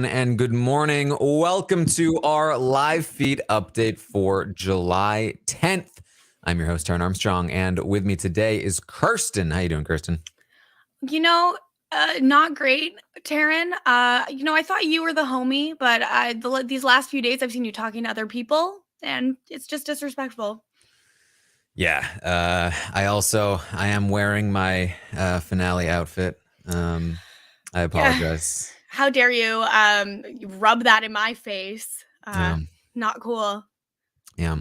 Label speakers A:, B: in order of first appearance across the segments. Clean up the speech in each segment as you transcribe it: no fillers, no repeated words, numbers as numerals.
A: everyone, and good morning. Welcome to our live feed update for July 10th. I'm your host, Taran Armstrong, and with me today is Kirsten. How you doing, Kirsten?
B: Not great, Taran. I thought you were the homie, but these last few days I've seen you talking to other people, and it's just disrespectful.
A: Yeah, I am wearing my finale outfit. I apologize.
B: How dare you rub that in my face? Not cool.
A: Yeah.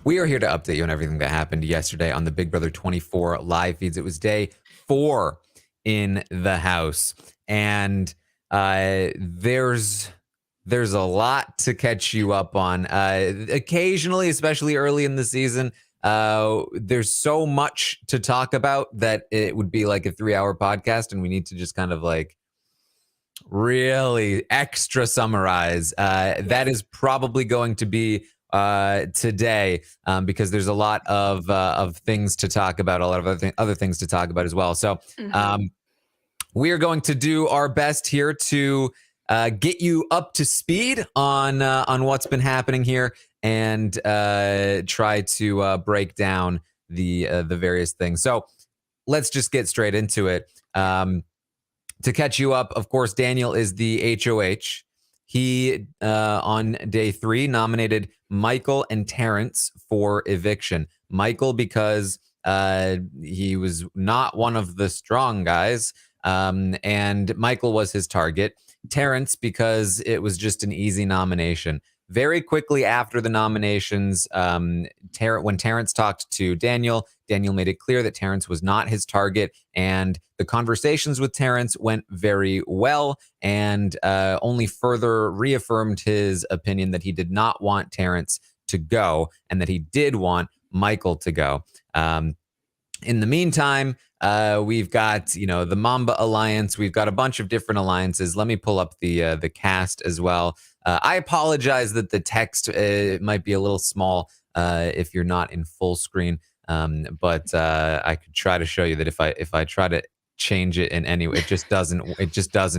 A: We are here to update you on everything that happened yesterday on the Big Brother 24 live feeds. It was day 4 in the house, and there's a lot to catch you up on. Occasionally, especially early in the season, there's so much to talk about that it would be like a 3-hour podcast, and we need to just kind of like really extra summarize. That is probably going to be today, because there's a lot of things to talk about, a lot of other things to talk about as well. So we are going to do our best here to get you up to speed on what's been happening here, and try to break down the various things. So let's just get straight into it. To catch you up, of course, Daniel is the HOH. He, on day 3, nominated Michael and Terrence for eviction. Michael because he was not one of the strong guys, and Michael was his target. Terrence because it was just an easy nomination. Very quickly after the nominations, when Terrence talked to Daniel made it clear that Terrence was not his target, and the conversations with Terrence went very well, and only further reaffirmed his opinion that he did not want Terrence to go, and that he did want Michael to go. In the meantime, we've got, the Mamba Alliance. We've got a bunch of different alliances. Let me pull up the cast as well. I apologize that the text might be a little small if you're not in full screen, but I could try to show you that if I try to change it in any way, it just doesn't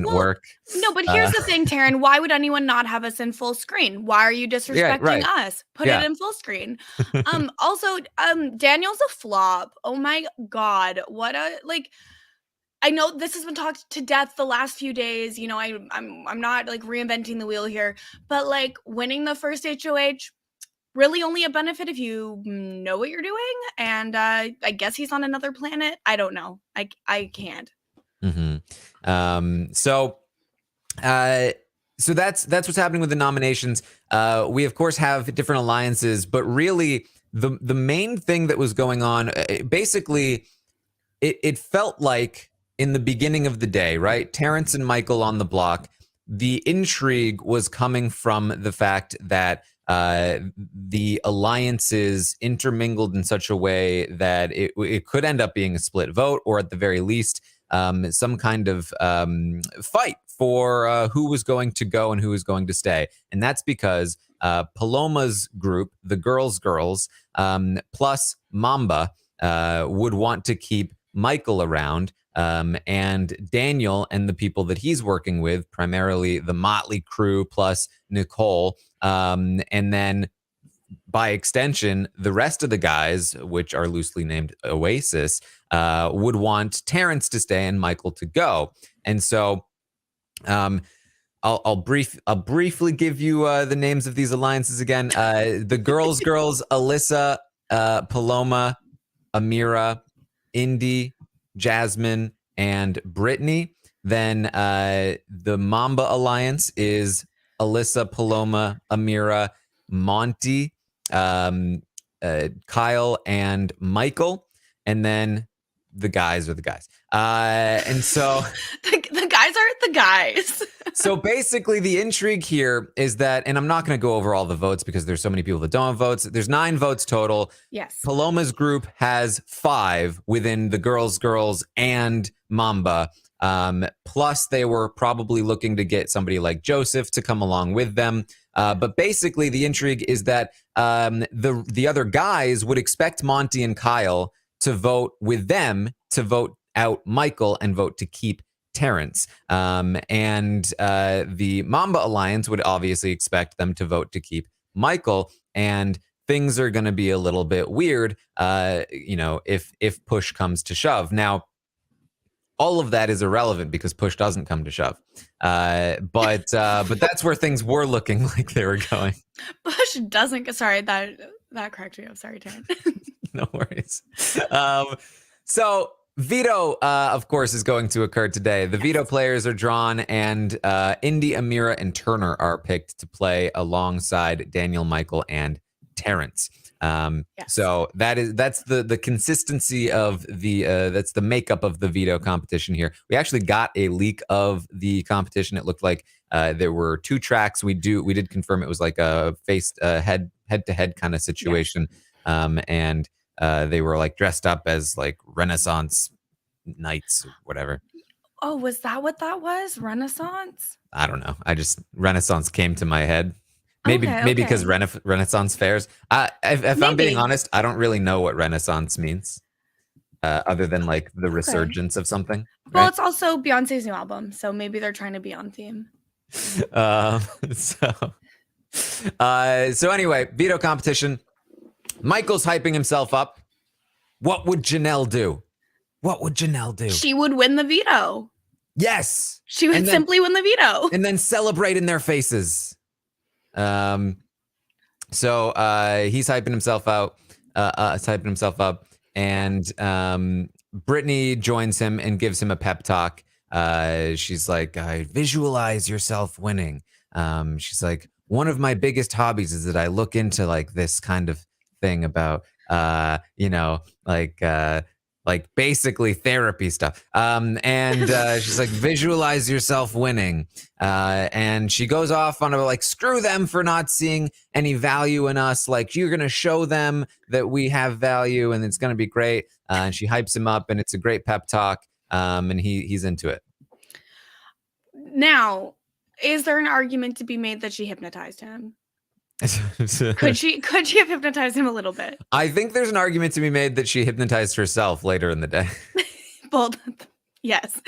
A: work.
B: No, but here's the thing, Taran. Why would anyone not have us in full screen? Why are you disrespecting us? Put it in full screen. Also, Daniel's a flop. Oh my God. What a, I know this has been talked to death the last few days. I'm not like reinventing the wheel here, but like winning the first HOH, really only a benefit if you know what you're doing. And I guess he's on another planet. I don't know. I can't.
A: So that's what's happening with the nominations. We of course have different alliances, but really the main thing that was going on, basically, it felt like in the beginning of the day, right? Terrence and Michael on the block. The intrigue was coming from the fact that the alliances intermingled in such a way that it could end up being a split vote, or at the very least, some kind of fight for who was going to go and who was going to stay. And that's because Paloma's group, the girls, plus Mamba, would want to keep Michael around, and Daniel and the people that he's working with, primarily the Motley crew plus Nicole, and then by extension, the rest of the guys, which are loosely named Oasis, would want Terrence to stay and Michael to go. And so I'll briefly give you the names of these alliances again. The girls, Alyssa, Paloma, Amira, Indy, Jasmine, and Brittany. Then the Mamba Alliance is Alyssa, Paloma, Amira, Monty, Kyle, and Michael. And then the guys are the guys. And so
B: the guys aren't the guys.
A: So basically the intrigue here is that, and I'm not going to go over all the votes because there's so many people that don't have votes. There's 9 votes total.
B: Yes.
A: Paloma's group has 5 within the girls and Mamba. Plus they were probably looking to get somebody like Joseph to come along with them. But basically the intrigue is that the other guys would expect Monty and Kyle to vote with them to vote out Michael and vote to keep Terrance. And the Mamba Alliance would obviously expect them to vote to keep Michael, and things are going to be a little bit weird, if push comes to shove. Now, all of that is irrelevant because push doesn't come to shove. But that's where things were looking like they were going.
B: Push doesn't. Sorry, that cracked me up. Sorry, Taran.
A: No worries. So Veto, of course, is going to occur today. The Veto players are drawn, and Indy, Amira, and Turner are picked to play alongside Daniel, Michael, and Terrance. So that's the consistency of that's the makeup of the Veto competition here. We actually got a leak of the competition. It looked like there were 2 tracks. We did confirm it was like a head to head kind of situation. And they were like dressed up as like Renaissance knights or whatever.
B: Oh, was that what that was? Renaissance?
A: I don't know. Renaissance came to my head. Maybe because Renaissance fairs. If I'm being honest, I don't really know what Renaissance means, other than like the resurgence of something.
B: Well, right? It's also Beyonce's new album, so maybe they're trying to be on theme.
A: So anyway, Veto competition. Michael's hyping himself up. What would Janelle do?
B: She would win the Veto.
A: Yes.
B: She would simply win the Veto.
A: And then celebrate in their faces. So he's hyping himself up, and Brittany joins him and gives him a pep talk. She's like, visualize yourself winning. She's like, one of my biggest hobbies is that I look into like this kind of thing about, like basically therapy stuff. And she's like, visualize yourself winning. And she goes off on a like, screw them for not seeing any value in us. Like, you're going to show them that we have value and it's going to be great. And she hypes him up, and it's a great pep talk. And he's into it.
B: Now, is there an argument to be made that she hypnotized him? Could she have hypnotized him a little bit?
A: I think there's an argument to be made that she hypnotized herself later in the day.
B: Bold. Yes.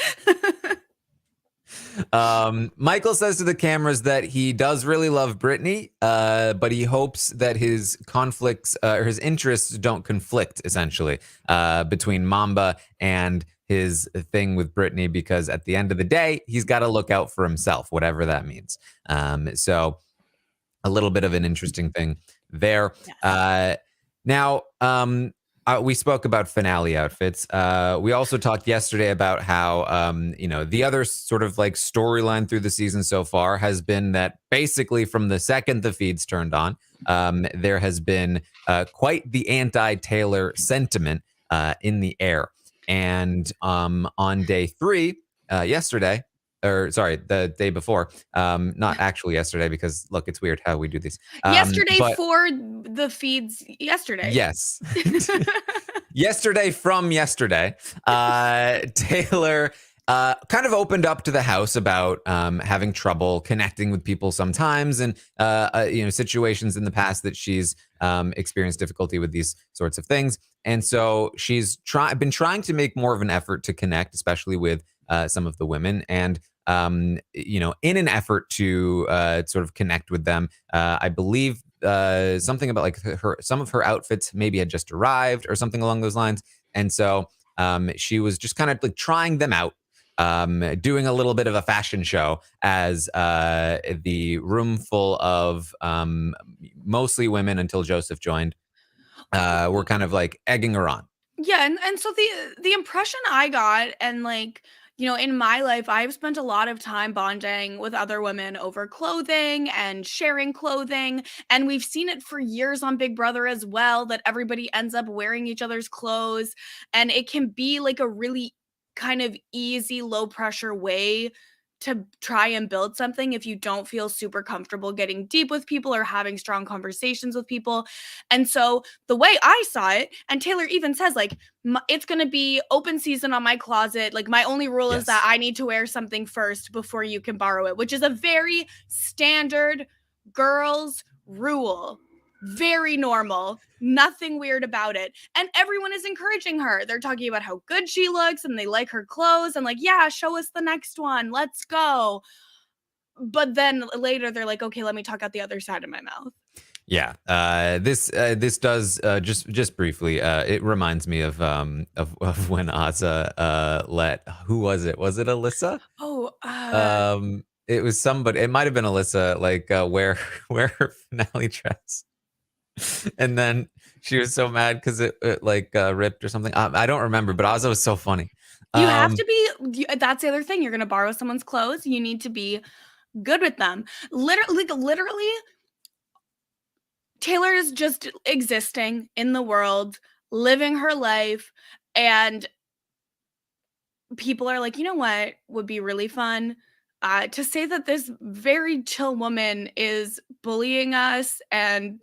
A: Michael says to the cameras that he does really love Brittany, but he hopes that his conflicts or his interests don't conflict, essentially, between Mamba and his thing with Brittany, because at the end of the day, he's got to look out for himself, whatever that means. So a little bit of an interesting thing there. Yes. Now, we spoke about finale outfits. We also talked yesterday about how, the other sort of like storyline through the season so far has been that basically from the second the feeds turned on, there has been quite the anti-Taylor sentiment in the air. And on day 3, yesterday, the day before, not actually yesterday, because look, it's weird how we do these.
B: Yesterday for the feeds yesterday.
A: Yes. Yesterday from yesterday, Taylor kind of opened up to the house about having trouble connecting with people sometimes, and situations in the past that she's experienced difficulty with these sorts of things. And so she's been trying to make more of an effort to connect, especially with some of the women, and in an effort to sort of connect with them, I believe something about like some of her outfits maybe had just arrived or something along those lines, and so she was just kind of like trying them out, doing a little bit of a fashion show as the room full of mostly women until Joseph joined. Were kind of like egging her on.
B: Yeah, and so the impression I got, and like, in my life, I've spent a lot of time bonding with other women over clothing and sharing clothing. And we've seen it for years on Big Brother as well, that everybody ends up wearing each other's clothes. And it can be like a really kind of easy, low pressure way to try and build something if you don't feel super comfortable getting deep with people or having strong conversations with people. And so the way I saw it, and Taylor even says, like, it's going to be open season on my closet. Like, my only rule is that I need to wear something first before you can borrow it, which is a very standard girls rule. Very normal. Nothing weird about it. And everyone is encouraging her. They're talking about how good she looks and they like her clothes and like, yeah, show us the next one. Let's go. But then later they're like, okay, let me talk out the other side of my mouth.
A: Yeah, this does just briefly. It reminds me of when Azza let, who was it? Was it Alyssa?
B: Oh,
A: it was somebody. It might have been Alyssa. Like wear her finale dress, and then she was so mad because it like ripped or something. I don't remember, but Azza was so funny.
B: You have to be. That's the other thing. You're gonna borrow someone's clothes. You need to be good with them. Literally, Taylor is just existing in the world, living her life, and people are like, you know what would be really fun? To say that this very chill woman is bullying us and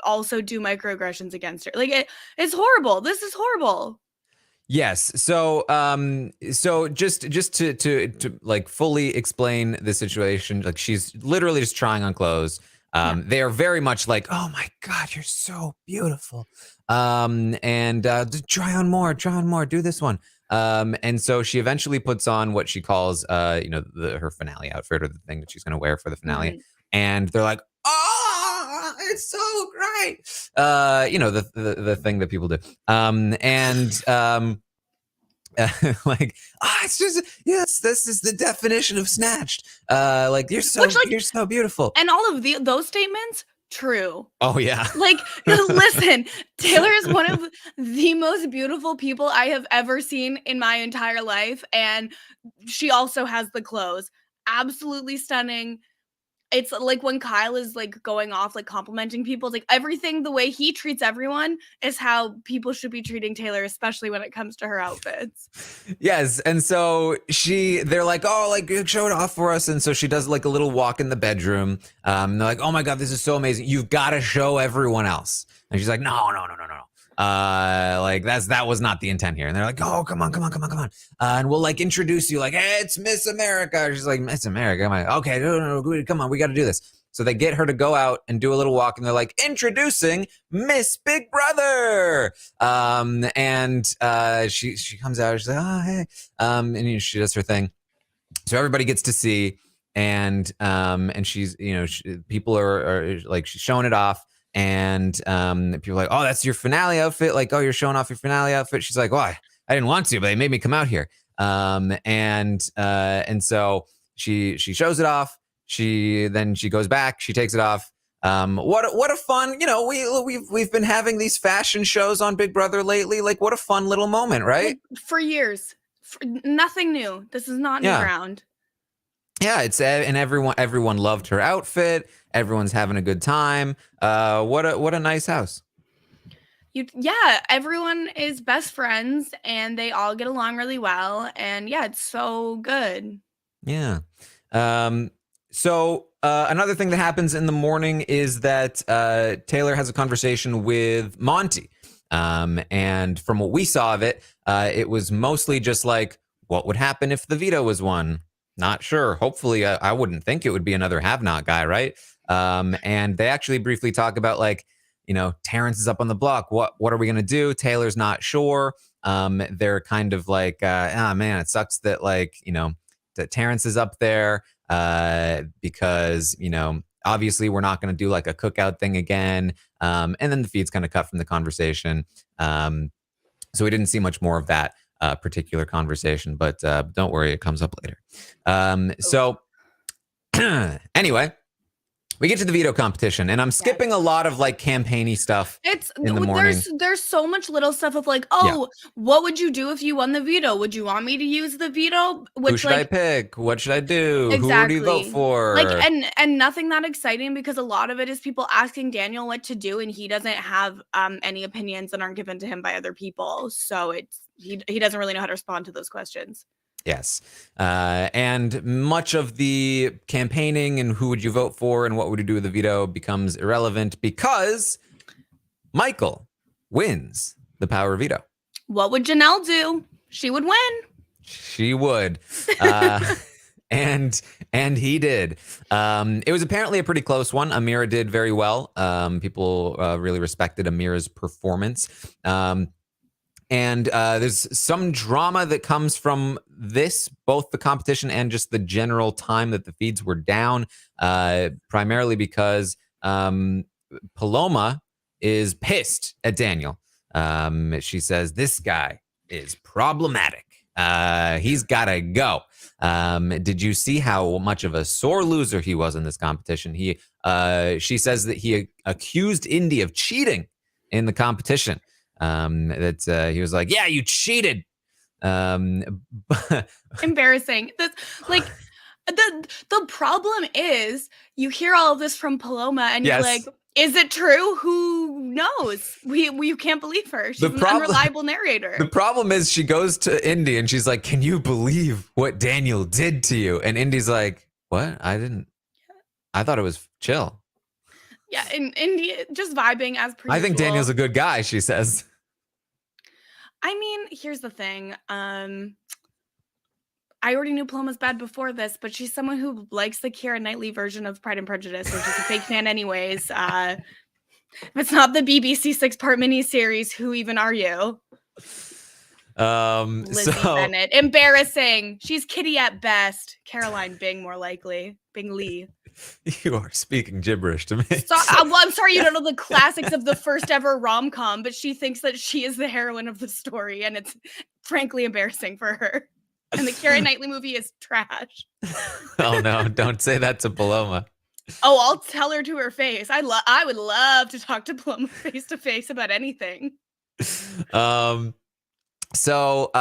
B: also do microaggressions against her. Like it's horrible. This is horrible.
A: Yes. So, so just to like fully explain the situation, like she's literally just trying on clothes. They are very much like, oh my God, you're so beautiful. And try on more, do this one. And so she eventually puts on what she calls, her finale outfit, or the thing that she's going to wear for the finale. Mm-hmm. And they're like, oh, it's so great. The thing that people do. Like, it's just, yes, this is the definition of snatched. Like you're so beautiful.
B: And all of those statements, true.
A: Oh yeah.
B: Like, listen, Taylor is one of the most beautiful people I have ever seen in my entire life. And she also has the clothes. Absolutely stunning. It's like when Kyle is like going off, like complimenting people, like everything, the way he treats everyone is how people should be treating Taylor, especially when it comes to her outfits.
A: Yes. And so they're like, oh, like show it off for us. And so she does like a little walk in the bedroom. They're like, oh my God, this is so amazing. You've got to show everyone else. And she's like, no. Like that was not the intent here. And they're like, oh, come on. And we'll like introduce you like, hey, it's Miss America. She's like, Miss America. I'm like, okay, no, come on, we got to do this. So they get her to go out and do a little walk, and they're like, introducing Miss Big Brother. And she comes out, she's like, oh, hey. And she does her thing. So everybody gets to see, and she's, people are like, she's showing it off. And people are like, oh, that's your finale outfit. Like, oh, you're showing off your finale outfit. She's like, why? I didn't want to, but they made me come out here. And so she shows it off. She goes back. She takes it off. What a fun, we've been having these fashion shows on Big Brother lately. Like, what a fun little moment, right?
B: For years, nothing new. This is not new ground.
A: Yeah, and everyone loved her outfit. Everyone's having a good time. What a nice house.
B: Everyone is best friends and they all get along really well. And yeah, it's so good.
A: Yeah. So another thing that happens in the morning is that Taylor has a conversation with Monty. And from what we saw of it, it was mostly just like, what would happen if the veto was won? Not sure. Hopefully, I wouldn't think it would be another have-not guy, right? And they actually briefly talk about like, Terrence is up on the block. What are we gonna do? Taylor's not sure. They're kind of like, man, it sucks that like, that Terrence is up there because obviously we're not gonna do like a cookout thing again. And then the feed's kind of cut from the conversation. So we didn't see much more of that particular conversation, but don't worry, it comes up later. So anyway, we get to the veto competition, and I'm skipping a lot of like campaigny stuff. In the morning.
B: There's so much little stuff of like, what would you do if you won the veto? Would you want me to use the veto?
A: Who should I pick? What should I do?
B: Exactly.
A: Who do you vote for?
B: Like, and nothing that exciting, because a lot of it is people asking Daniel what to do, and he doesn't have any opinions that aren't given to him by other people. So he doesn't really know how to respond to those questions.
A: Yes. And much of the campaigning and who would you vote for and what would you do with the veto becomes irrelevant because Michael wins the power of veto.
B: What would Janelle do? She would win.
A: She would. And And he did. It was apparently a pretty close one. Amira did very well. People really respected Amira's performance. And there's some drama that comes from this, both the competition and just the general time that the feeds were down, primarily because Paloma is pissed at Daniel. She says, this guy is problematic. He's got to go. Did you see how much of a sore loser he was in this competition? She says that he accused Indy of cheating in the competition. That he was like, yeah, you cheated.
B: Embarrassing. That's like the problem is you hear all of this from Paloma and you're like, is it true? Who knows? We can't believe her. She's an unreliable narrator.
A: The problem is she goes to Indy and she's like, can you believe what Daniel did to you? And Indy's like, what? I thought it was chill.
B: Yeah, and Indy just vibing as per
A: I think Daniel's a good guy, she says.
B: I mean, here's the thing. I already knew Paloma's bad before this, but she's someone who likes the Keira Knightley version of Pride and Prejudice, which is a fake fan anyways. If it's not the BBC 6-part miniseries, who even are you? Lizzie Bennett. Embarrassing. She's Kitty at best. Caroline Bing, more likely. Bing Lee.
A: You are speaking gibberish to me.
B: I'm sorry you don't know the classics of the first ever rom-com, but she thinks that she is the heroine of the story, and it's frankly embarrassing for her. And the Keira Knightley movie is trash.
A: Oh no, don't say that to Paloma.
B: Oh, I'll tell her to her face. I would love to talk to Paloma face to face about anything.
A: So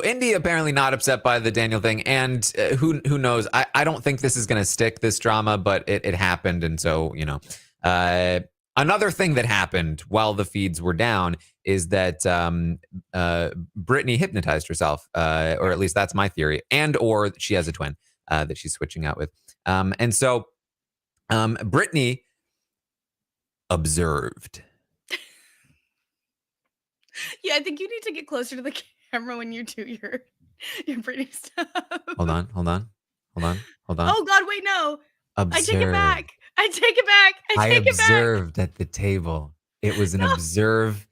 A: Indy apparently not upset by the Daniel thing, and who knows? I don't think this is going to stick, this drama, but it happened, and so another thing that happened while the feeds were down is that Brittany hypnotized herself, or at least that's my theory, or she has a twin that she's switching out with, and so Brittany observed.
B: Yeah, I think you need to get closer to the camera when you do your Brittany stuff.
A: Hold on.
B: Oh God, wait, no.
A: Observe.
B: I take it back. I
A: observed at the table. It was an observe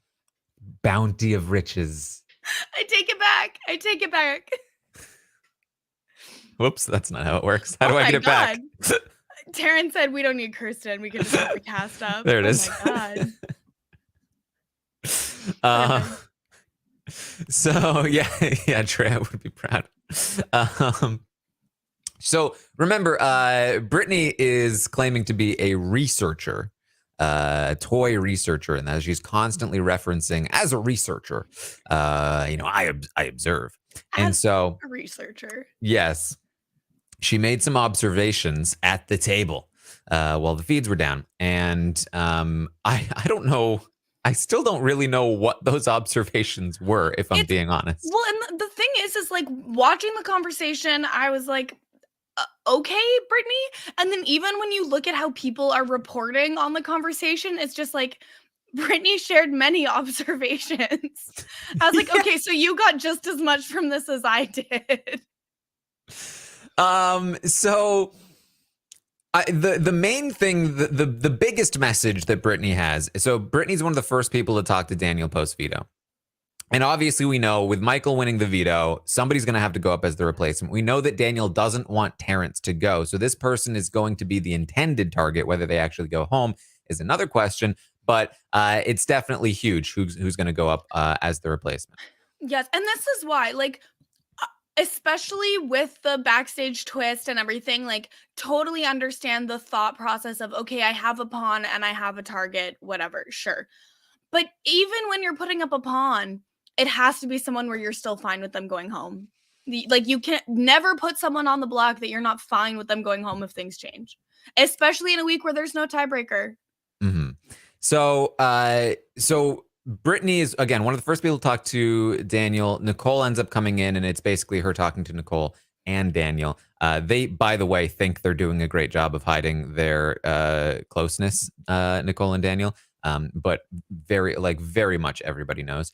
A: bounty of riches.
B: I take it back.
A: Whoops, that's not how it works. How do I get it back?
B: Taran said we don't need Kirsten. We can just have the cast up.
A: There it is.
B: Oh my
A: God. So yeah, Trey, I would be proud. So remember, Brittany is claiming to be a researcher, a toy researcher, and that she's constantly referencing as a researcher. I observe, and so
B: a researcher.
A: Yes, she made some observations at the table while the feeds were down, and I don't know. I still don't really know what those observations were, if I'm being honest.
B: Well, and the thing is like watching the conversation, I was like, okay, Brittany. And then even when you look at how people are reporting on the conversation, it's just like, Brittany shared many observations. I was like, okay, so you got just as much from this as I did.
A: So the main thing, the biggest message that Brittany has, so Brittany's one of the first people to talk to Daniel post veto. And obviously we know with Michael winning the veto, somebody's going to have to go up as the replacement. We know that Daniel doesn't want Terrence to go. So this person is going to be the intended target. Whether they actually go home is another question, but it's definitely huge who's going to go up as the replacement.
B: Yes. And this is why, like, especially with the backstage twist and everything, like, totally understand the thought process of, okay, I have a pawn and I have a target, whatever, sure. But even when you're putting up a pawn, it has to be someone where you're still fine with them going home. Like, you can never put someone on the block that you're not fine with them going home if things change, especially in a week where there's no tiebreaker.
A: Mm-hmm. So Brittany is, again, one of the first people to talk to Daniel. Nicole ends up coming in, and it's basically her talking to Nicole and Daniel. They, by the way, think they're doing a great job of hiding their closeness, Nicole and Daniel. But very much everybody knows.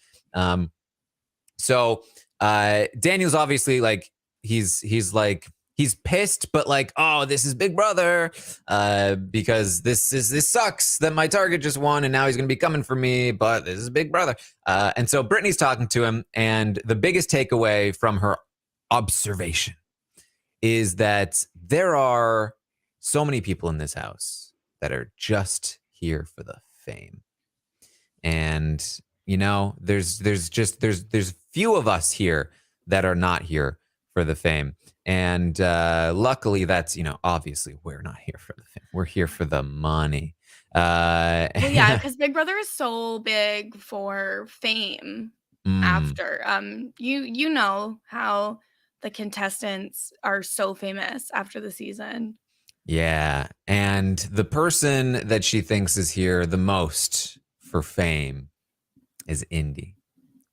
A: So Daniel's obviously like, he's like he's pissed, but like, oh, this is Big Brother, because this sucks that my target just won and now he's gonna be coming for me, but this is Big Brother. And so Brittany's talking to him, and the biggest takeaway from her observation is that there are so many people in this house that are just here for the fame. And there's few of us here that are not here for the fame. And luckily that's, obviously we're not here for the fame. We're here for the money.
B: Well, yeah, because Big Brother is so big for fame after. You know how the contestants are so famous after the season.
A: Yeah. And the person that she thinks is here the most for fame is Indy.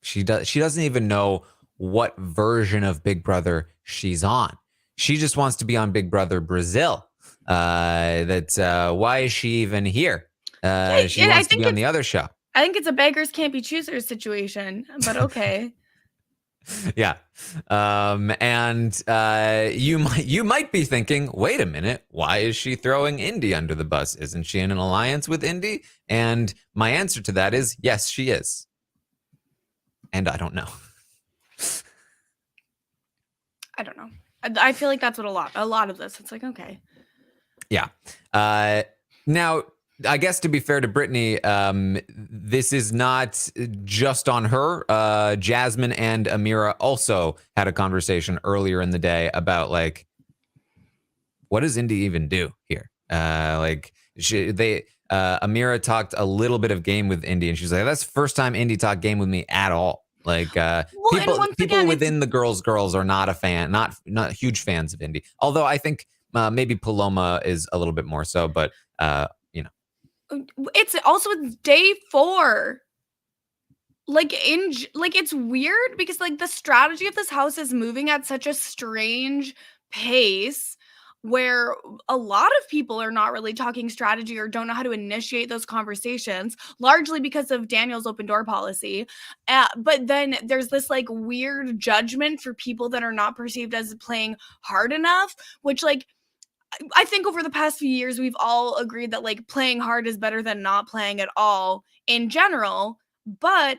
A: She doesn't even know what version of Big Brother she's on. She just wants to be on Big Brother Brazil. Why is she even here? She wants to be on the other show.
B: I think it's a beggars can't be choosers situation, but okay.
A: Yeah. You might be thinking, wait a minute, why is she throwing Indy under the bus? Isn't she in an alliance with Indy? And my answer to that is yes, she is. And I don't know.
B: I don't know. I feel like that's what a lot of this. It's like, okay.
A: Yeah. Now, I guess to be fair to Brittany, this is not just on her. Jasmine and Amira also had a conversation earlier in the day about like, what does Indy even do here? Amira talked a little bit of game with Indy, and she's like, "That's the first time Indy talked game with me at all." Like, people within the girls are not a fan, not huge fans of Indy. Although I think maybe Paloma is a little bit more so, but
B: it's also day 4. It's weird because like the strategy of this house is moving at such a strange pace where a lot of people are not really talking strategy or don't know how to initiate those conversations, largely because of Daniel's open door policy. But then there's this like weird judgment for people that are not perceived as playing hard enough, which like I think over the past few years, we've all agreed that like playing hard is better than not playing at all in general. But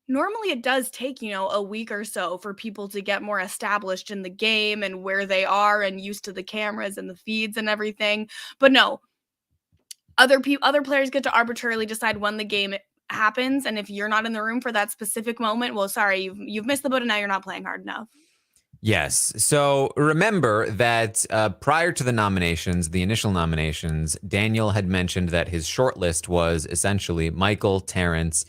B: normally it does take, a week or so for people to get more established in the game and where they are and used to the cameras and the feeds and everything. But no, other players get to arbitrarily decide when the game happens. And if you're not in the room for that specific moment, well, sorry, you've missed the boat and now you're not playing hard enough.
A: Yes. So remember that prior to the nominations, the initial nominations, Daniel had mentioned that his shortlist was essentially Michael, Terrence,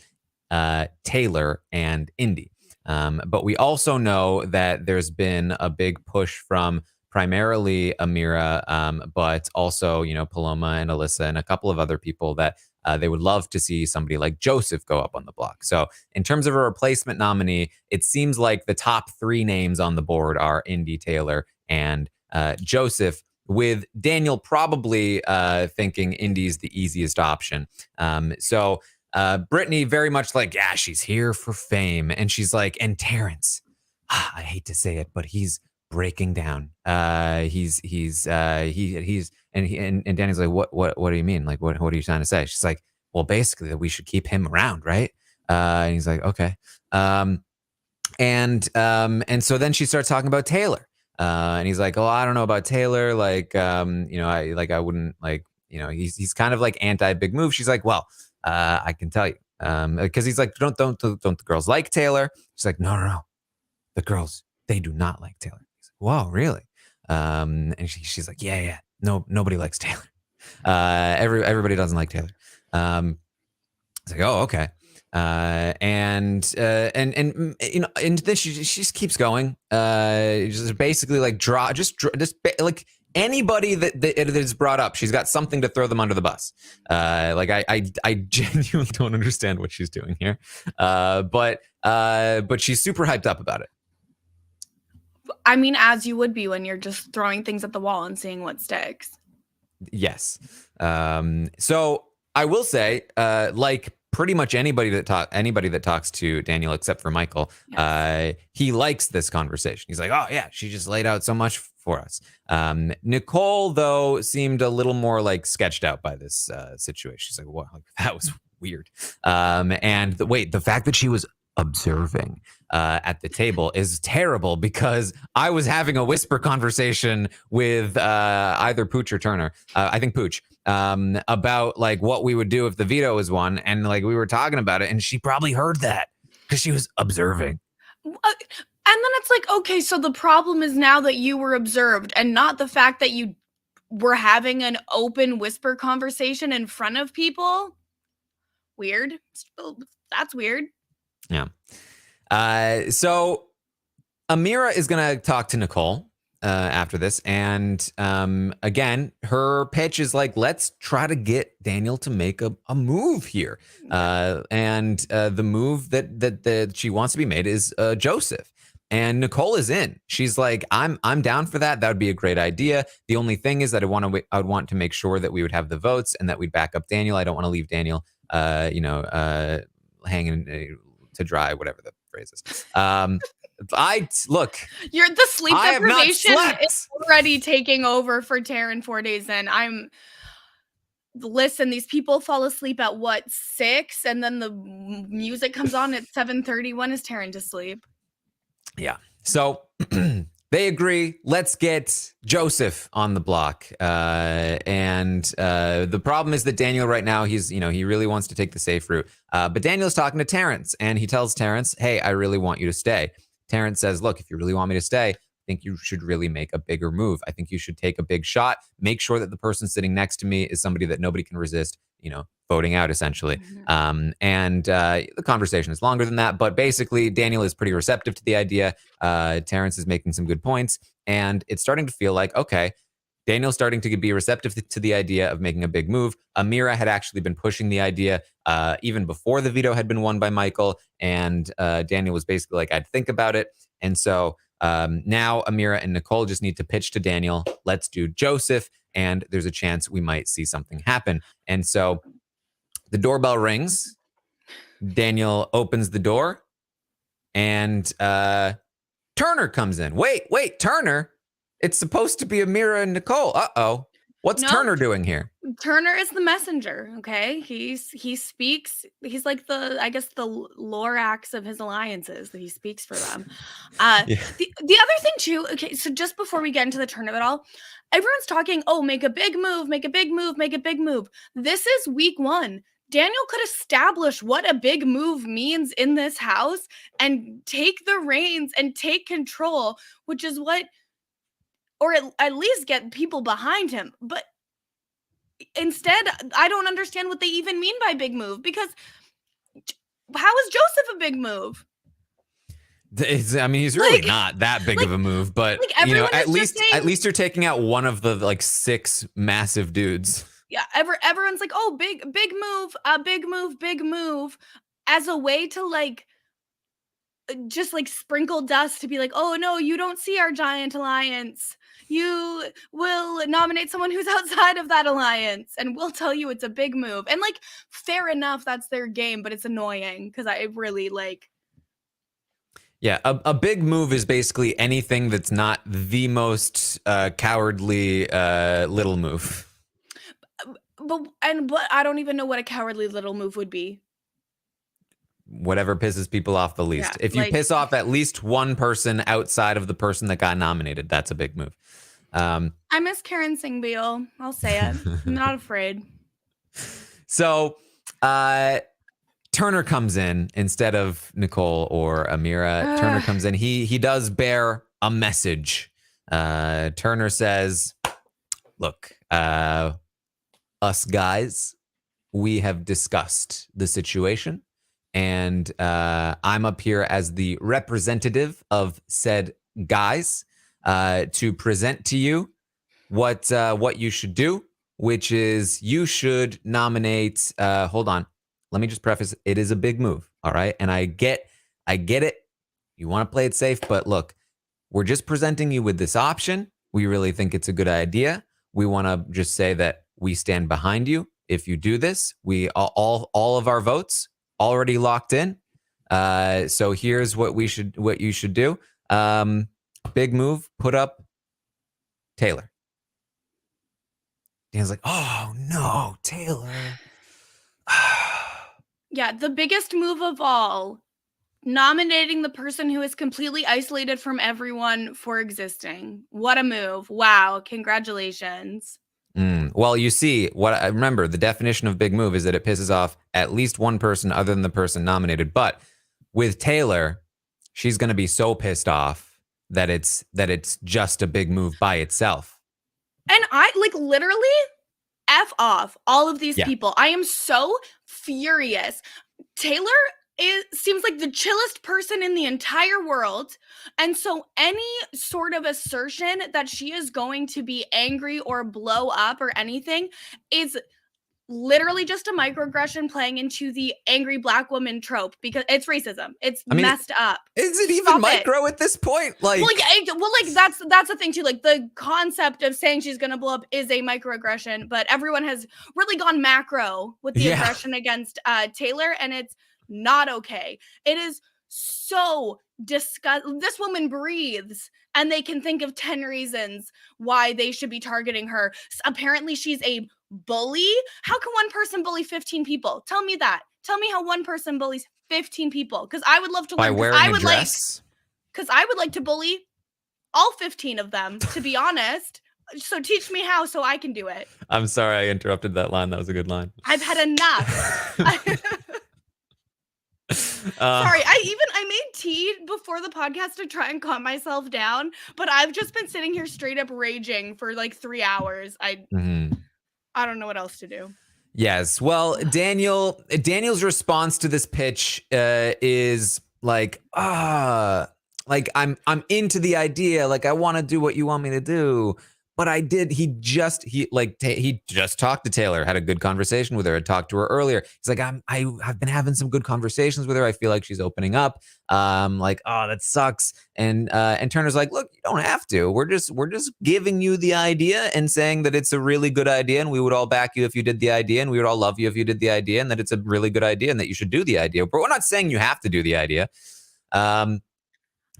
A: Taylor, and Indy. But we also know that there's been a big push from primarily Amira, but also, Paloma and Alyssa and a couple of other people that they would love to see somebody like Joseph go up on the block. So in terms of a replacement nominee, it seems like the top 3 names on the board are Indy, Taylor, and Joseph, with Daniel probably thinking Indy's the easiest option. Brittany very much like, yeah, she's here for fame. And she's like, and Terrence, I hate to say it, but he's breaking down. And Danny's like, what do you mean? Like, what are you trying to say? She's like, well, basically that we should keep him around, right? And he's like, okay. And so then she starts talking about Taylor. And he's like, oh, I don't know about Taylor. Like, I wouldn't like, he's kind of like anti big move. She's like, well, I can tell you, because he's like, don't the girls like Taylor? She's like, no. The girls, they do not like Taylor. Whoa, really? And she's like, yeah. No, nobody likes Taylor. Everybody doesn't like Taylor. It's like, oh, okay. And then she just keeps going. Just basically like like anybody that is brought up, she's got something to throw them under the bus. I genuinely don't understand what she's doing here. But she's super hyped up about it.
B: I mean, as you would be when you're just throwing things at the wall and seeing what sticks.
A: Yes. So I will say, like pretty much anybody that talks to Daniel except for Michael, yes. He likes this conversation. He's like, oh yeah, she just laid out so much for us. Nicole, though, seemed a little more like sketched out by this situation. She's like, "Well, that was weird." And the fact that she was observing at the table is terrible, because I was having a whisper conversation with either Pooch or Turner. I think Pooch, about like what we would do if the veto was won, and like we were talking about it, and she probably heard that because she was observing.
B: And then it's like, okay, so the problem is now that you were observed, and not the fact that you were having an open whisper conversation in front of people. Weird. That's weird.
A: Yeah. So Amira is going to talk to Nicole after this. And again, her pitch is like, let's try to get Daniel to make a move here. And the move that she wants to be made is Joseph. And Nicole is in. She's like, I'm down for that. That would be a great idea. The only thing is that I would want to make sure that we would have the votes and that we'd back up Daniel. I don't want to leave Daniel, hanging to dry, whatever the phrase is.
B: You're the sleep deprivation is already taking over for Taran 4 days in. Listen, these people fall asleep at 6, and then the music comes on at 7:30. When is Taran to sleep?
A: Yeah. So they agree. Let's get Joseph on the block. And the problem is that Daniel right now, he really wants to take the safe route. But Daniel's talking to Terrence, and he tells Terrence, hey, I really want you to stay. Terrence says, look, if you really want me to stay, I think you should really make a bigger move. I think you should take a big shot. Make sure that the person sitting next to me is somebody that nobody can resist, voting out, essentially. And the conversation is longer than that. But basically, Daniel is pretty receptive to the idea. Terrence is making some good points. And it's starting to feel like, okay, Daniel's starting to be receptive to the idea of making a big move. Amira had actually been pushing the idea even before the veto had been won by Michael. And Daniel was basically like, I'd think about it. And so now Amira and Nicole just need to pitch to Daniel, let's do Joseph. And there's a chance we might see something happen. And so the doorbell rings. Daniel opens the door. And Turner comes in. Wait, Turner? It's supposed to be Amira and Nicole. Uh-oh. What's Turner doing here?
B: Turner is the messenger, okay? He speaks. He's like the Lorax of his alliances, that he speaks for them. Yeah. The other thing too, okay, so just before we get into the turn of it all, everyone's talking, make a big move, make a big move, make a big move. This is week 1. Daniel could establish what a big move means in this house and take the reins and take control, which is what, or at least get people behind him. But instead, I don't understand what they even mean by big move, because how is Joseph a big move?
A: He's really not that big of a move, but at least you're taking out one of the 6 massive dudes.
B: Yeah, everyone's like, oh, big move, big move, as a way to just sprinkle dust to be like, oh no, you don't see our giant alliance. You will nominate someone who's outside of that alliance, and we'll tell you it's a big move. And fair enough, that's their game, but it's annoying because I really
A: Yeah, a big move is basically anything that's not the most cowardly little move.
B: But I don't even know what a cowardly little move would be.
A: Whatever pisses people off the least. Yeah, if you piss off at least one person outside of the person that got nominated, that's a big move.
B: I miss Karen Singbeal. I'll say it. I'm not afraid.
A: So Turner comes in instead of Nicole or Amira. Turner comes in. He does bear a message. Turner says, look, us guys, we have discussed the situation. And I'm up here as the representative of said guys to present to you what you should do, which is you should nominate. Hold on, let me just preface: it is a big move, all right? And I get it. You want to play it safe, but look, we're just presenting you with this option. We really think it's a good idea. We want to just say that we stand behind you if you do this. We all of our votes already locked in. So here's what you should do. Big move, put up Taylor. Dan's like, oh no, Taylor.
B: Yeah, the biggest move of all, nominating the person who is completely isolated from everyone for existing. What a move. Wow, congratulations.
A: Well, you see, what I remember, the definition of big move is that it pisses off at least one person other than the person nominated. But with Taylor, she's going to be so pissed off that it's just a big move by itself.
B: And I literally F off all of these people. I am so furious. Taylor seems like the chillest person in the entire world. And so any sort of assertion that she is going to be angry or blow up or anything is literally just a microaggression playing into the angry black woman trope, because it's racism. It's messed up.
A: Is it even micro at this point? Like,
B: that's the thing too. Like, the concept of saying she's gonna blow up is a microaggression, but everyone has really gone macro with the aggression against Taylor, and it's not okay. It is so disgusting. This woman breathes, and they can think of 10 reasons why they should be targeting her. Apparently, she's a bully. How can one person bully 15 people? Tell me that. Tell me how one person bullies 15 people, because I would love to learn.
A: By wearing a dress?
B: Because I would like to bully all 15 of them, to be honest. So teach me how so I can do it.
A: I'm sorry I interrupted that line. That was a good line.
B: I've had enough. Sorry, I made tea before the podcast to try and calm myself down, but I've just been sitting here straight up raging for like 3 hours. I don't know what else to do.
A: Yes. Well, Daniel's response to this pitch is like, like I'm into the idea. Like, I want to do what you want me to do. But he just talked to Taylor, had a good conversation with her. I talked to her earlier. He's like, I've been having some good conversations with her. I feel like she's opening up. Like, oh, that sucks. And Turner's like, look, you don't have to. We're just giving you the idea and saying that it's a really good idea, and we would all back you if you did the idea, and we would all love you if you did the idea, and that it's a really good idea, and that you should do the idea. But we're not saying you have to do the idea.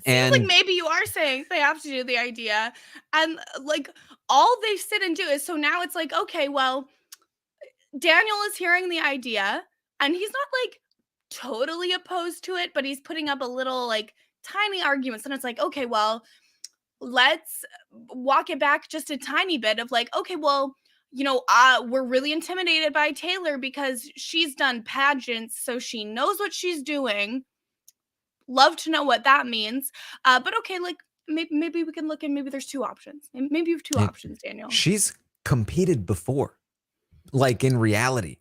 B: And like, maybe you are saying they have to do the idea, and like all they sit and do is, so now it's like, okay, well, Daniel is hearing the idea and he's not like totally opposed to it, but he's putting up a little like tiny arguments, and it's like, okay, well, let's walk it back just a tiny bit of like, okay, well, you know, we're really intimidated by Taylor because she's done pageants, so she knows what she's doing. Love to know what that means. But okay, like maybe we can look, and maybe there's 2 options. Maybe you have 2 options, Daniel.
A: She's competed before. Like, in reality.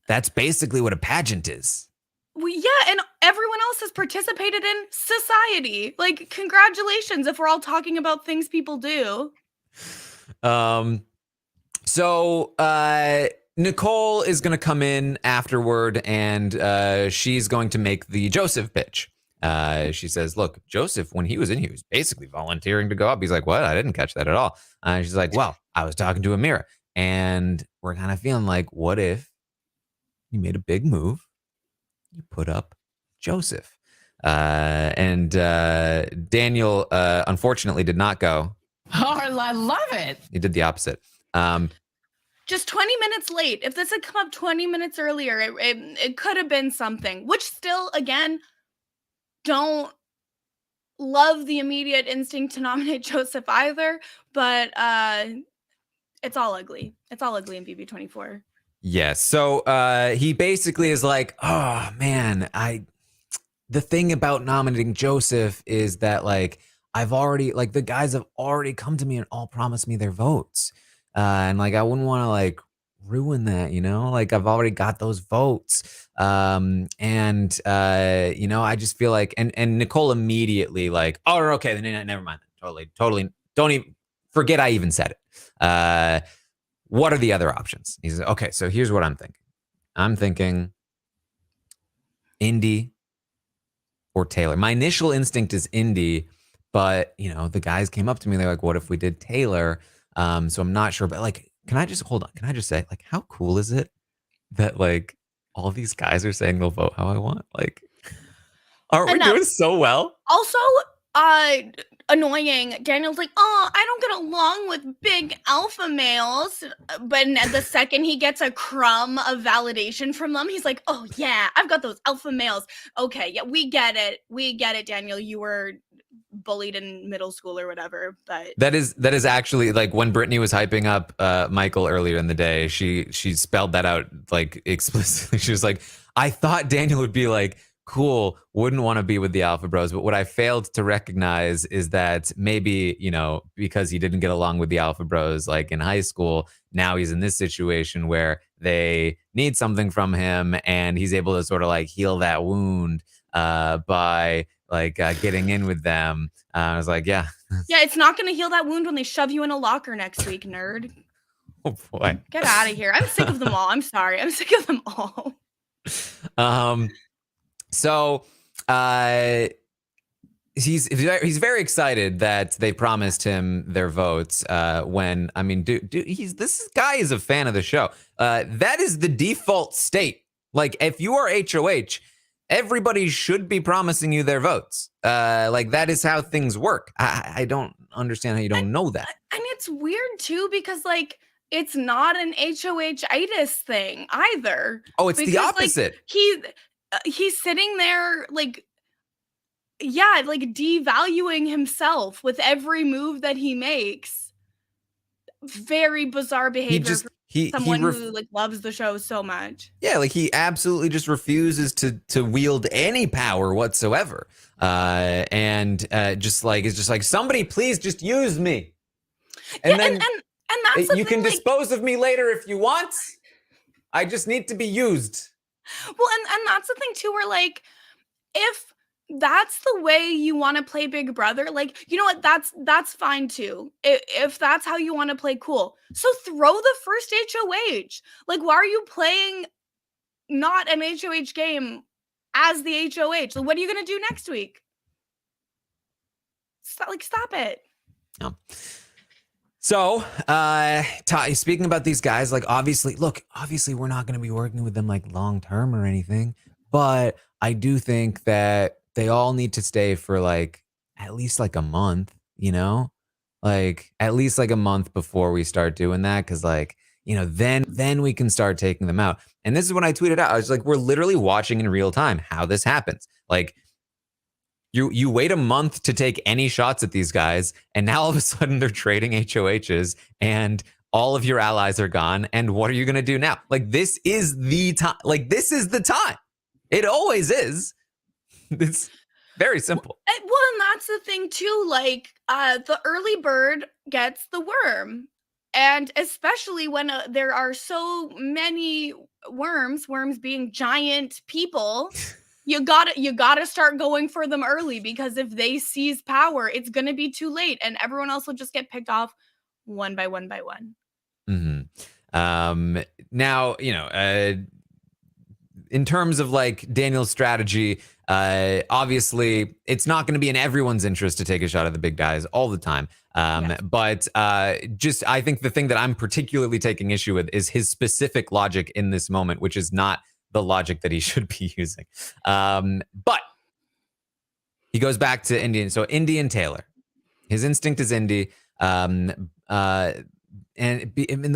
A: That's basically what a pageant is.
B: Well, yeah, and everyone else has participated in society. Like, congratulations if we're all talking about things people do.
A: So Nicole is going to come in afterward, and she's going to make the Joseph pitch. She says, look, Joseph, when he was in here, he was basically volunteering to go up. He's like, what? I didn't catch that at all. She's like, well, I was talking to Amira, and we're kind of feeling like, what if you made a big move? You put up Joseph. And Daniel, unfortunately, did not go.
C: Oh, I love it.
A: He did the opposite.
B: Just 20 minutes late. If this had come up 20 minutes earlier, it could have been something, which still, again, don't love the immediate instinct to nominate Joseph either, but it's all ugly. It's all ugly in BB24.
A: Yes. So he basically is like, oh, man, the thing about nominating Joseph is that, like, the guys have already come to me and all promised me their votes. And like, I wouldn't want to like ruin that, you know, like I've already got those votes. You know, I just feel like, and Nicole immediately like, oh, okay, then never mind. Totally. Don't even forget I even said it. What are the other options? He says, okay, so here's what I'm thinking. I'm thinking Indy or Taylor. My initial instinct is Indy, but you know, the guys came up to me. They're like, what if we did Taylor? So I'm not sure, but like, can I just say, like, how cool is it that like all these guys are saying they'll vote how I want? Like, aren't we doing so well?
B: Also, annoying. Daniel's like, oh, I don't get along with big alpha males. But the second he gets a crumb of validation from them, he's like, oh yeah, I've got those alpha males. Okay, yeah, we get it, Daniel. You were bullied in middle school or whatever. But
A: that is actually, like, when Brittany was hyping up Michael earlier in the day, she spelled that out like explicitly. She was like, I thought Daniel would be like, cool, wouldn't want to be with the alpha bros, but what I failed to recognize is that maybe, because he didn't get along with the alpha bros like in high school, now he's in this situation where they need something from him, and he's able to sort of like heal that wound by like getting in with them. I was like, yeah,
B: it's not going to heal that wound when they shove you in a locker next week, nerd.
A: Oh boy,
B: get out of here. I'm sick of them all. I'm sorry, I'm sick of them all.
A: So he's very excited that they promised him their votes. When, I mean, this guy is a fan of the show. That is the default state. Like, if you are HOH, everybody should be promising you their votes. Like, that is how things work. I don't understand how you don't know that.
B: And it's weird too, because like, it's not an HOH-itis thing either.
A: Oh, it's the opposite.
B: Like, he's sitting there like, yeah, like devaluing himself with every move that he makes. Very bizarre behavior for someone who like loves the show so much.
A: Yeah, like he absolutely just refuses to wield any power whatsoever. And just like, it's just like, somebody please just use me. And then
B: and that's the
A: you
B: thing,
A: can dispose of me later if you want. I just need to be used.
B: Well, and that's the thing too, where like, if that's the way you want to play Big Brother, like, you know what, that's fine too. If that's how you want to play, cool. So throw the first HOH. Like, why are you playing not an HOH game as the HOH? Like, what are you gonna do next week? Stop it.
A: No. So, speaking about these guys, like, obviously we're not going to be working with them like long term or anything, but I do think that they all need to stay for like at least like a month, like at least like a month before we start doing that. Cause like, then we can start taking them out. And this is when I tweeted out, I was like, we're literally watching in real time how this happens. Like, You wait a month to take any shots at these guys, and now all of a sudden they're trading HOHs, and all of your allies are gone. And what are you going to do now? Like, this is the time. Like, this is the time. It always is. It's very simple.
B: Well, and that's the thing too. Like, the early bird gets the worm. And especially when there are so many worms being giant people, you gotta start going for them early, because if they seize power, it's gonna be too late, and everyone else will just get picked off one by one by one.
A: Mm-hmm. Now, in terms of like Daniel's strategy, obviously it's not going to be in everyone's interest to take a shot at the big guys all the time. Yes. But just, I think the thing that I'm particularly taking issue with is his specific logic in this moment, which is not the logic that he should be using. But he goes back to Indy. So Indy and Taylor, his instinct is Indy. And the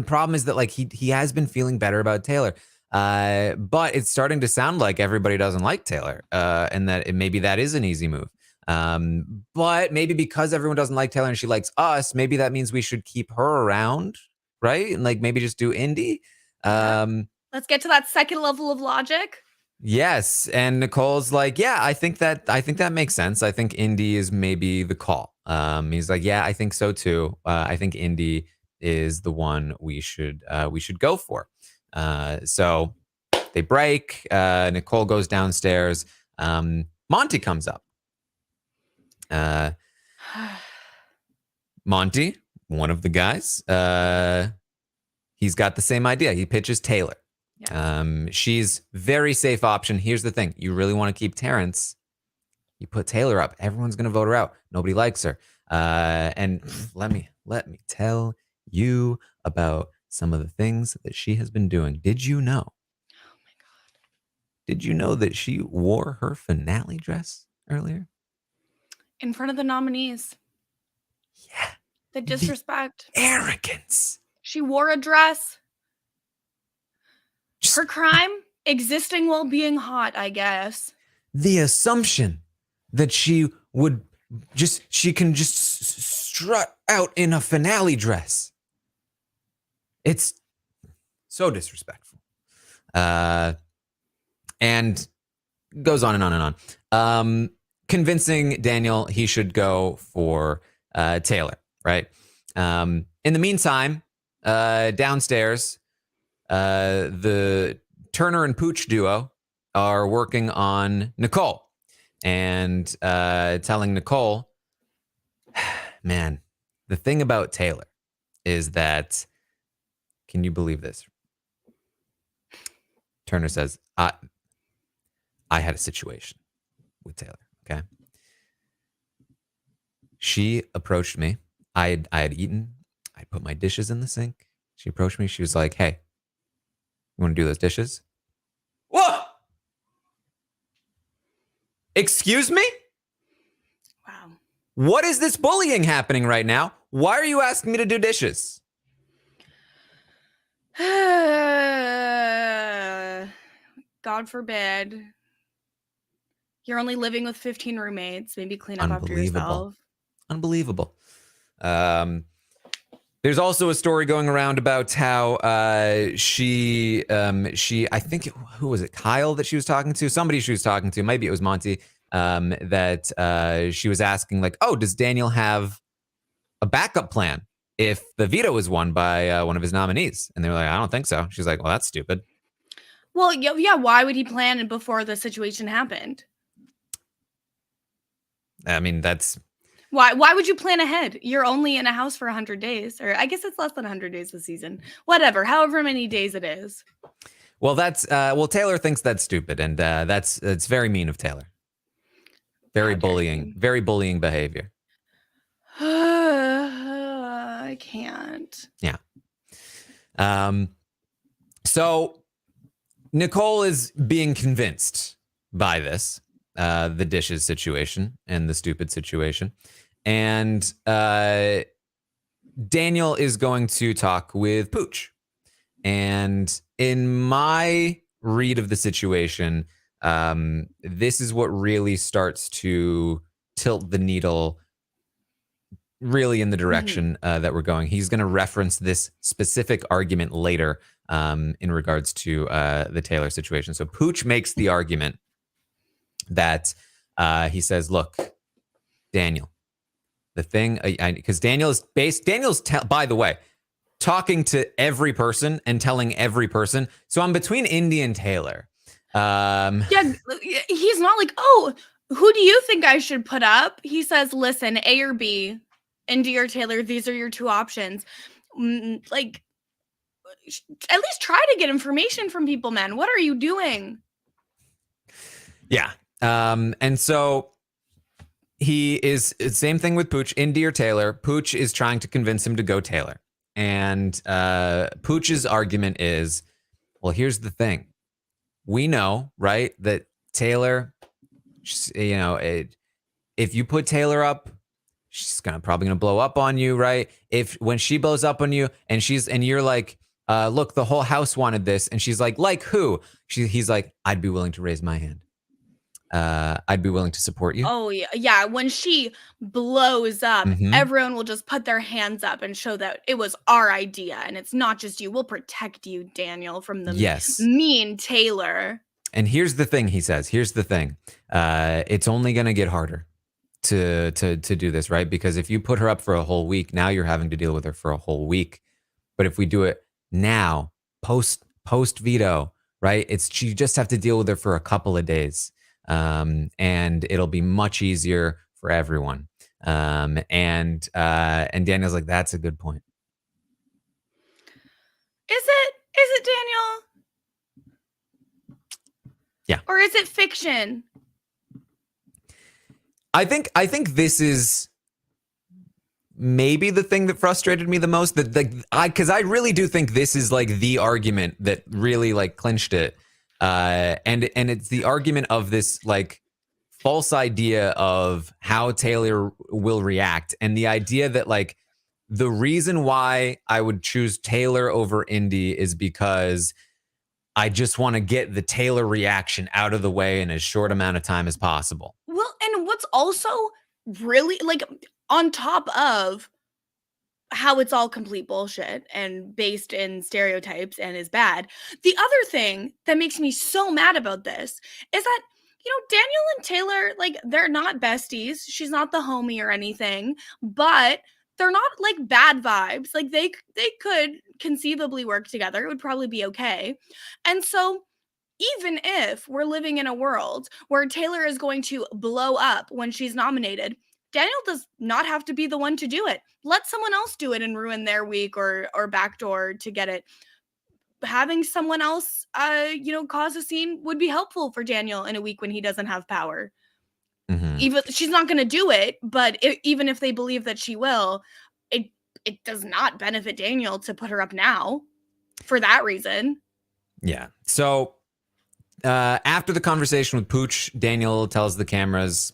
A: problem is that like he has been feeling better about Taylor. But it's starting to sound like everybody doesn't like Taylor, and that maybe that is an easy move. But maybe because everyone doesn't like Taylor and she likes us, maybe that means we should keep her around, right? And like maybe just do Indy.
B: Let's get to that second level of logic.
A: Yes, and Nicole's like, yeah, I think that makes sense. I think Indy is maybe the call. He's like, yeah, I think so too. I think Indy is the one we should go for. So they break. Nicole goes downstairs. Monty comes up. Monty, one of the guys, he's got the same idea. He pitches Taylor. Yeah. She's very safe option. Here's the thing. You really want to keep Terrence. You put Taylor up. Everyone's going to vote her out. Nobody likes her. And let me tell you about some of the things that she has been doing. Did you know?
B: Oh my God.
A: Did you know that she wore her finale dress earlier?
B: In front of the nominees.
A: Yeah.
B: The disrespect.
A: The arrogance.
B: She wore a dress. Her crime? Existing while being hot, I guess.
A: The assumption that she can just strut out in a finale dress. It's so disrespectful. And goes on and on and on. Convincing Daniel he should go for Taylor, right? In the meantime, downstairs, the Turner and Pooch duo are working on Nicole and telling Nicole, man, the thing about Taylor is that, can you believe this? Turner says, I had a situation with Taylor, okay? She approached me. I had eaten. I put my dishes in the sink. She approached me. She was like, hey, you want to do those dishes? Whoa! Excuse me?
B: Wow.
A: What is this bullying happening right now? Why are you asking me to do dishes?
B: God forbid. You're only living with 15 roommates. Maybe clean up after yourself.
A: Unbelievable. There's also a story going around about how she I think who was it? Kyle that she was talking to? Somebody she was talking to. Maybe it was Monty. That she was asking like, oh, does Daniel have a backup plan if the veto is won by one of his nominees? And they were like, I don't think so. She's like, well, that's stupid.
B: Well, yeah. Why would he plan it before the situation happened?
A: I mean, that's...
B: Why would you plan ahead? You're only in a house for 100 days. Or I guess it's less than 100 days this season. Whatever, however many days it is.
A: Well, that's... Taylor thinks that's stupid. And it's very mean of Taylor. Very bullying behavior.
B: I can't.
A: Yeah. So Nicole is being convinced by this, the dishes situation and the stupid situation. And Daniel is going to talk with Pooch. And in my read of the situation, this is what really starts to tilt the needle really in the direction that we're going. He's going to reference this specific argument later in regards to the Taylor situation. So Pooch makes the argument that he says, look, Daniel, the thing, because Daniel's, by the way, talking to every person and telling every person. So I'm between Indy and Taylor.
B: Yeah, he's not like, oh, who do you think I should put up? He says, listen, A or B, Indy or Taylor, these are your two options. Like, at least try to get information from people, man. What are you doing?
A: Yeah. And so he is, same thing with Pooch, Indy or Taylor. Pooch is trying to convince him to go Taylor. And Pooch's argument is, well, here's the thing. We know, right, that Taylor, you know, if you put Taylor up, she's probably gonna blow up on you, right? When she blows up on you and you're like, look, the whole house wanted this, and she's like who? He's like, I'd be willing to raise my hand. I'd be willing to support you.
B: Oh yeah. When she blows up, everyone will just put their hands up and show that it was our idea, and it's not just you. We'll protect you, Daniel, from the mean Taylor.
A: And here's the thing, he says. Here's the thing. It's only gonna get harder to do this, right? Because if you put her up for a whole week, now you're having to deal with her for a whole week. But if we do it now, post veto, right? You just have to deal with her for a couple of days. And it'll be much easier for everyone. And Daniel's like, that's a good point.
B: Is it Daniel?
A: Yeah.
B: Or is it fiction?
A: I think this is maybe the thing that frustrated me the most, because I really do think this is like the argument that really like clinched it. And it's the argument of this like false idea of how Taylor will react, and the idea that like the reason why I would choose Taylor over Indy is because I just want to get the Taylor reaction out of the way in as short amount of time as possible.
B: Well, and what's also really like on top of how it's all complete bullshit and based in stereotypes and is bad, the other thing that makes me so mad about this is that, you know, Daniel and Taylor, like, they're not besties. She's not the homie or anything, but they're not like bad vibes. Like they could conceivably work together. It would probably be okay. And so even if we're living in a world where Taylor is going to blow up when she's nominated, Daniel does not have to be the one to do it. Let someone else do it and ruin their week or backdoor to get it. Having someone else, cause a scene would be helpful for Daniel in a week when he doesn't have power.
A: Mm-hmm.
B: Even she's not going to do it, but even if they believe that she will, it does not benefit Daniel to put her up now for that reason.
A: Yeah. So after the conversation with Pooch, Daniel tells the cameras,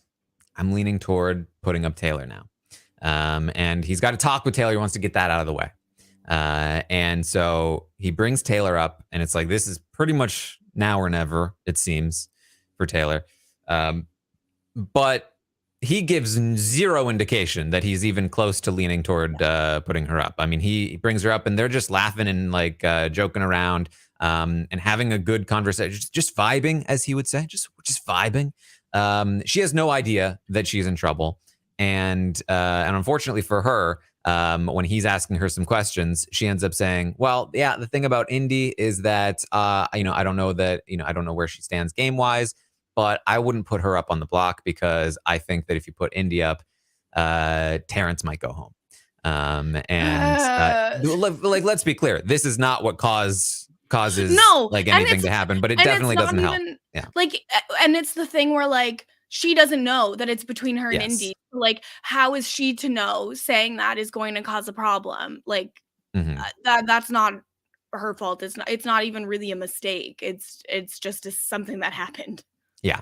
A: I'm leaning toward putting up Taylor now. And he's got to talk with Taylor. He wants to get that out of the way. And so he brings Taylor up, and it's like, this is pretty much now or never, it seems, for Taylor. But he gives zero indication that he's even close to leaning toward putting her up. I mean, he brings her up, and they're just laughing and like joking around and having a good conversation, just vibing, as he would say, just vibing. She has no idea that she's in trouble. And unfortunately for her, when he's asking her some questions, she ends up saying, well, yeah, the thing about Indy is that, I don't know where she stands game wise, but I wouldn't put her up on the block because I think that if you put Indy up, Terrence might go home. Let's be clear. This is not what causes like anything to happen, but it definitely doesn't help. Yeah.
B: Like, and it's the thing where like, she doesn't know that it's between her and Indy. Like, how is she to know saying that is going to cause a problem? Like, that's not her fault. It's not even really a mistake. It's just something that happened.
A: Yeah.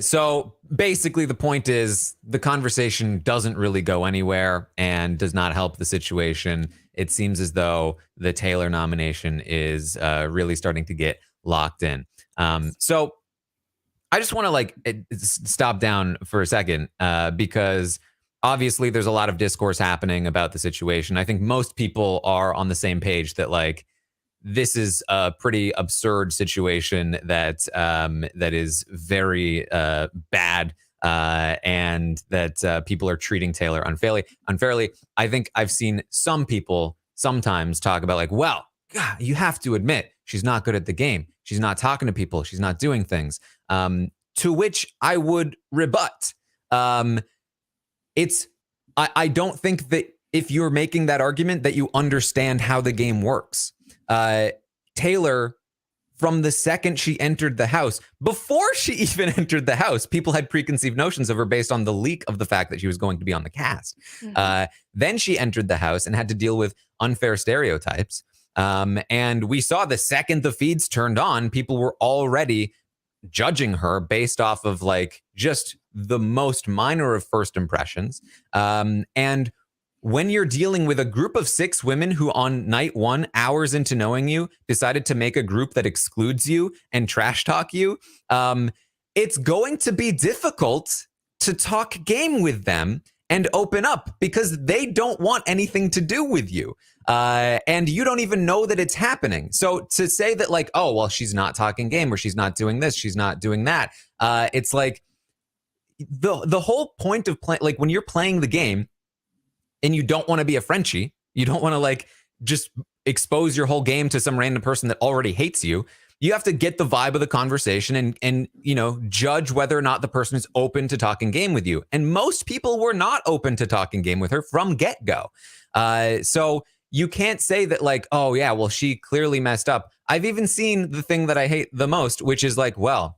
A: So basically the point is the conversation doesn't really go anywhere and does not help the situation. It seems as though the Taylor nomination is really starting to get locked in. So I just want to stop down for a second because obviously there's a lot of discourse happening about the situation. I think most people are on the same page that like this is a pretty absurd situation that is very bad and that people are treating Taylor unfairly. I think I've seen some people sometimes talk about like, well, God, you have to admit she's not good at the game. She's not talking to people. She's not doing things. To which I would rebut. I don't think that if you're making that argument that you understand how the game works. Taylor, from the second she entered the house, before she even entered the house, people had preconceived notions of her based on the leak of the fact that she was going to be on the cast. Then she entered the house and had to deal with unfair stereotypes. And we saw the second the feeds turned on, people were already judging her based off of like just the most minor of first impressions. And when you're dealing with a group of 6 women who on night 1, hours into knowing you, decided to make a group that excludes you and trash talk you, it's going to be difficult to talk game with them and open up because they don't want anything to do with you. And you don't even know that it's happening. So to say that like, oh, well, she's not talking game or she's not doing this, she's not doing that. It's like the whole point of playing, like when you're playing the game and you don't want to be a Frenchie, you don't want to like just expose your whole game to some random person that already hates you. You have to get the vibe of the conversation and judge whether or not the person is open to talking game with you. And most people were not open to talking game with her from get-go. So you can't say that like, oh yeah, well, she clearly messed up. I've even seen the thing that I hate the most, which is like, well,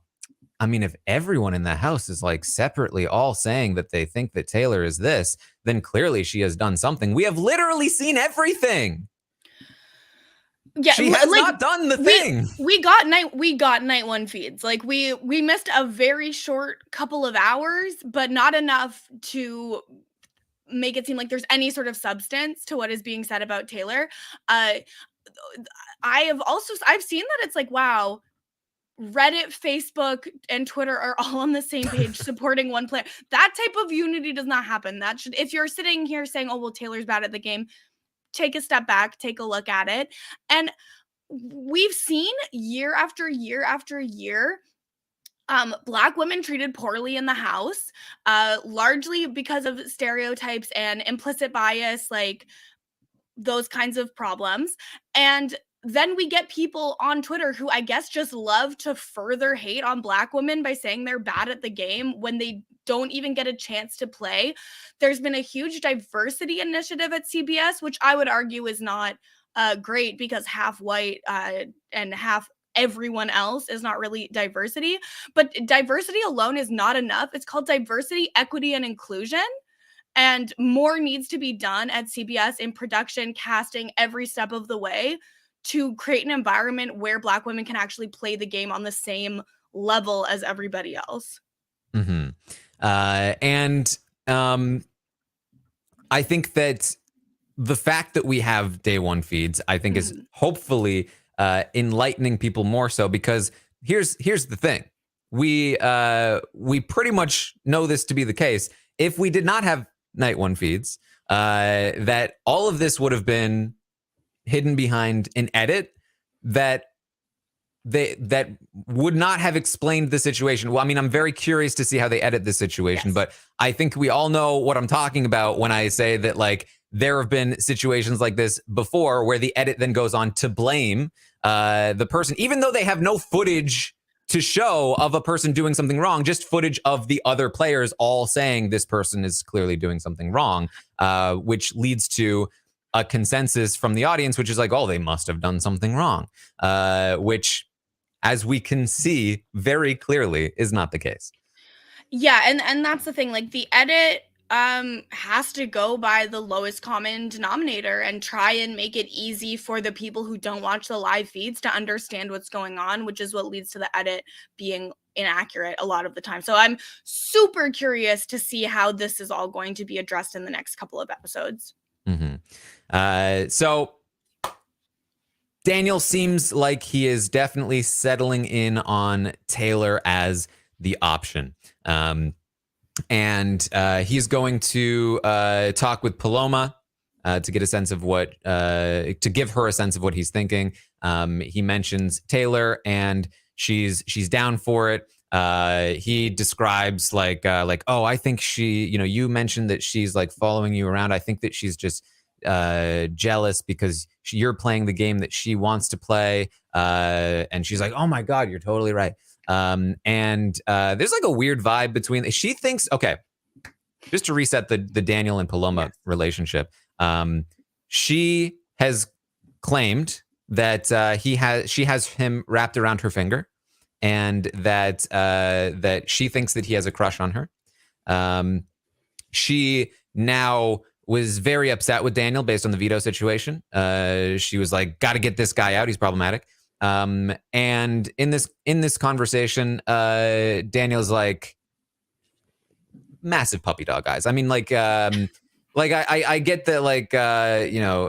A: I mean, if everyone in the house is like separately all saying that they think that Taylor is this, then clearly she has done something. We have literally seen everything.
B: Yeah,
A: she has not done the thing.
B: We got night one feeds. Like we missed a very short couple of hours, but not enough to make it seem like there's any sort of substance to what is being said about Taylor. I've seen that it's like, wow, Reddit, Facebook, and Twitter are all on the same page supporting one player. That type of unity does not happen. That should, if you're sitting here saying, oh, well, Taylor's bad at the game, take a step back, take a look at it. And we've seen year after year after year, Black women treated poorly in the house, largely because of stereotypes and implicit bias, like those kinds of problems. And then we get people on Twitter who I guess just love to further hate on Black women by saying they're bad at the game when they don't even get a chance to play. There's been a huge diversity initiative at CBS, which I would argue is not great because half white and half everyone else is not really diversity. But diversity alone is not enough. It's called diversity, equity, and inclusion. And more needs to be done at CBS in production, casting, every step of the way to create an environment where Black women can actually play the game on the same level as everybody else.
A: Mm-hmm. I think that the fact that we have day one feeds, I think is hopefully enlightening people more so, because here's the thing. We pretty much know this to be the case. If we did not have night one feeds, that all of this would have been hidden behind an edit that would not have explained the situation. Well, I mean, I'm very curious to see how they edit this situation, yes. But I think we all know what I'm talking about when I say that, like, there have been situations like this before where the edit then goes on to blame the person, even though they have no footage to show of a person doing something wrong, just footage of the other players all saying this person is clearly doing something wrong, which leads to a consensus from the audience, which is like, oh, they must have done something wrong, which, as we can see very clearly, is not the case.
B: Yeah, and that's the thing. Like, the edit has to go by the lowest common denominator and try and make it easy for the people who don't watch the live feeds to understand what's going on, which is what leads to the edit being inaccurate a lot of the time. So I'm super curious to see how this is all going to be addressed in the next couple of episodes.
A: Mm-hmm. So Daniel seems like he is definitely settling in on Taylor as the option. And he's going to talk with Paloma to get a sense of what, to give her a sense of what he's thinking. He mentions Taylor, and she's down for it. He describes like, oh, I think she, you mentioned that she's like following you around. I think that she's just jealous because you're playing the game that she wants to play. And she's like, oh my God, you're totally right. And there's like a weird vibe between, she thinks, okay, just to reset the Daniel and Paloma relationship. She has claimed that she has him wrapped around her finger, and that she thinks that he has a crush on her. She now was very upset with Daniel based on the Veto situation. She was like, got to get this guy out. He's problematic. And in this conversation, Daniel's like, massive puppy dog eyes. I mean, like I get that, like,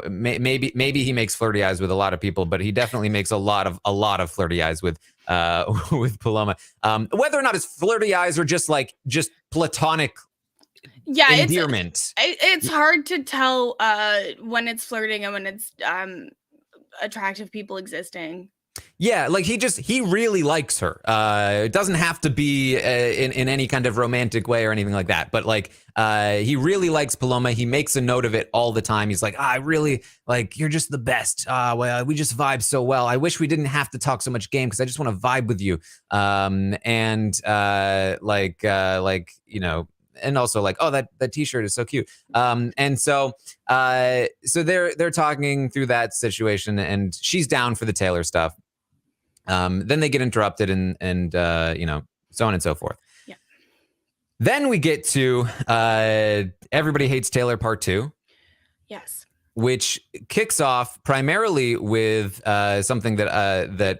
A: maybe he makes flirty eyes with a lot of people, but he definitely makes a lot of flirty eyes with Paloma. Whether or not it's flirty eyes or just platonic endearment.
B: It's hard to tell when it's flirting and when it's attractive people existing.
A: Yeah, like he really likes her. It doesn't have to be in any kind of romantic way or anything like that. But like he really likes Paloma. He makes a note of it all the time. He's like, I really like, you're just the best. Well, we just vibe so well. I wish we didn't have to talk so much game because I just want to vibe with you. And also like, oh, that t-shirt is so cute. And so they're talking through that situation, and she's down for the Taylor stuff. Then they get interrupted and so on and so forth.
B: Yeah.
A: Then we get to Everybody Hates Taylor Part 2.
B: Yes.
A: which kicks off primarily with something that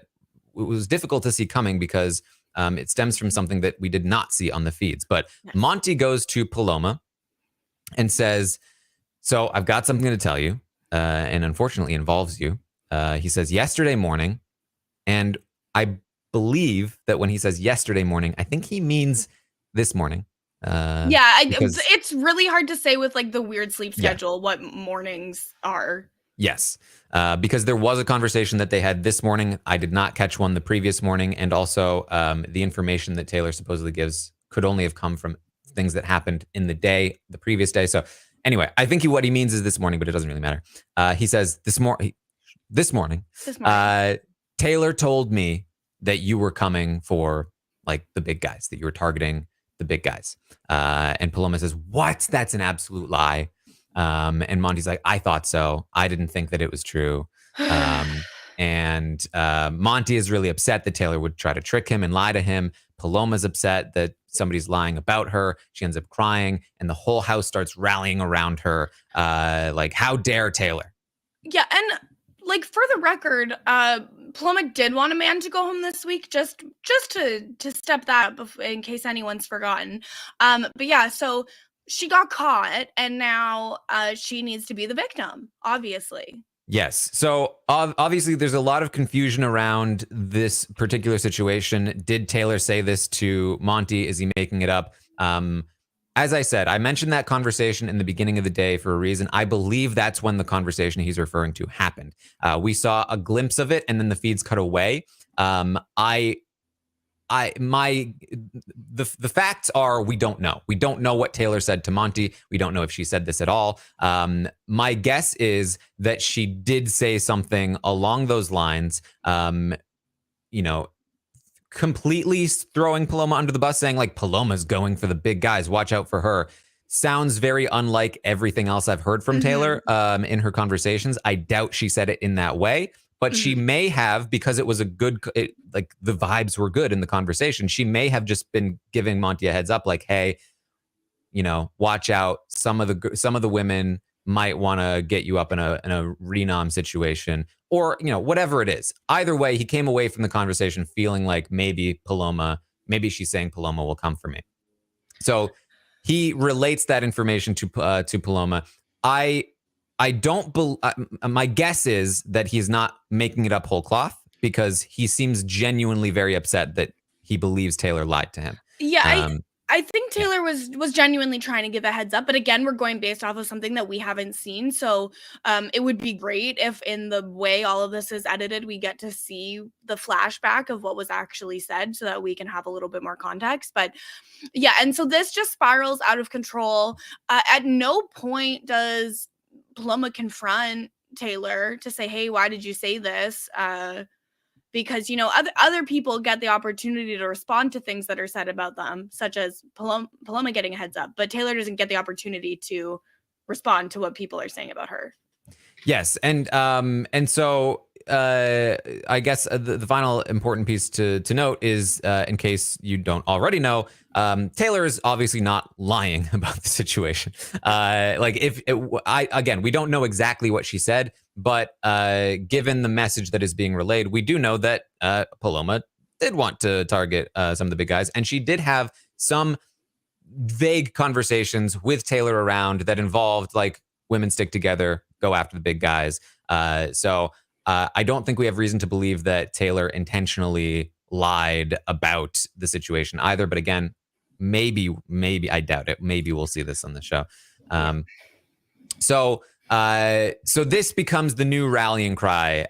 A: was difficult to see coming because it stems from something that we did not see on the feeds. But Monty goes to Paloma and says, so I've got something to tell you, and unfortunately involves you. He says, yesterday morning, and I believe that when he says yesterday morning, I think he means this morning.
B: It's really hard to say with like the weird sleep schedule what mornings are.
A: Yes, because there was a conversation that they had this morning. I did not catch one the previous morning. And also the information that Taylor supposedly gives could only have come from things that happened in the previous day. So anyway, I think what he means is this morning, but it doesn't really matter. He says this morning, Taylor told me that you were coming for like the big guys, that you were targeting the big guys. And Paloma says, what? That's an absolute lie. And Monty's like, I thought so. I didn't think that it was true. And Monty is really upset that Taylor would try to trick him and lie to him. Paloma's upset that somebody's lying about her. She ends up crying, and the whole house starts rallying around her. Like, how dare Taylor?
B: Yeah, and like for the record, Paloma did want a man to go home this week, just to step that up in case anyone's forgotten. But yeah, so she got caught, and now she needs to be the victim, obviously.
A: Yes. So obviously there's a lot of confusion around this particular situation. Did Taylor say this to Monty? Is he making it up? As I said, I mentioned that conversation in the beginning of the day for a reason. I believe that's when the conversation he's referring to happened. We saw a glimpse of it, and then the feeds cut away. The facts are we don't know. We don't know what Taylor said to Monty. We don't know if she said this at all. My guess is that she did say something along those lines. Completely throwing Paloma under the bus, saying like Paloma's going for the big guys. Watch out for her. Sounds very unlike everything else I've heard from Taylor in her conversations. I doubt she said it in that way. But she may have, because it was the vibes were good in the conversation. She may have just been giving Monty a heads up, like, hey, watch out. Some of the women might want to get you up in a renom situation, or whatever it is. Either way, he came away from the conversation feeling like maybe she's saying Paloma will come for me. So he relates that information to Paloma. My guess is that he's not making it up whole cloth, because he seems genuinely very upset that he believes Taylor lied to him.
B: Yeah, I think Taylor was genuinely trying to give a heads up, but again, we're going based off of something that we haven't seen. So it would be great if in the way all of this is edited, we get to see the flashback of what was actually said so that we can have a little bit more context. But yeah, and so this just spirals out of control. At no point does Paloma confront Taylor to say, hey, why did you say this? Because other people get the opportunity to respond to things that are said about them, such as Paloma getting a heads up, but Taylor doesn't get the opportunity to respond to what people are saying about her.
A: Yes, and so I guess the final important piece to note is, in case you don't already know, Taylor is obviously not lying about the situation. We don't know exactly what she said, but given the message that is being relayed, we do know that Paloma did want to target some of the big guys, and she did have some vague conversations with Taylor around that involved like women stick together, go after the big guys. So I don't think we have reason to believe that Taylor intentionally lied about the situation either. But again, maybe I doubt it. Maybe we'll see this on the show. So this becomes the new rallying cry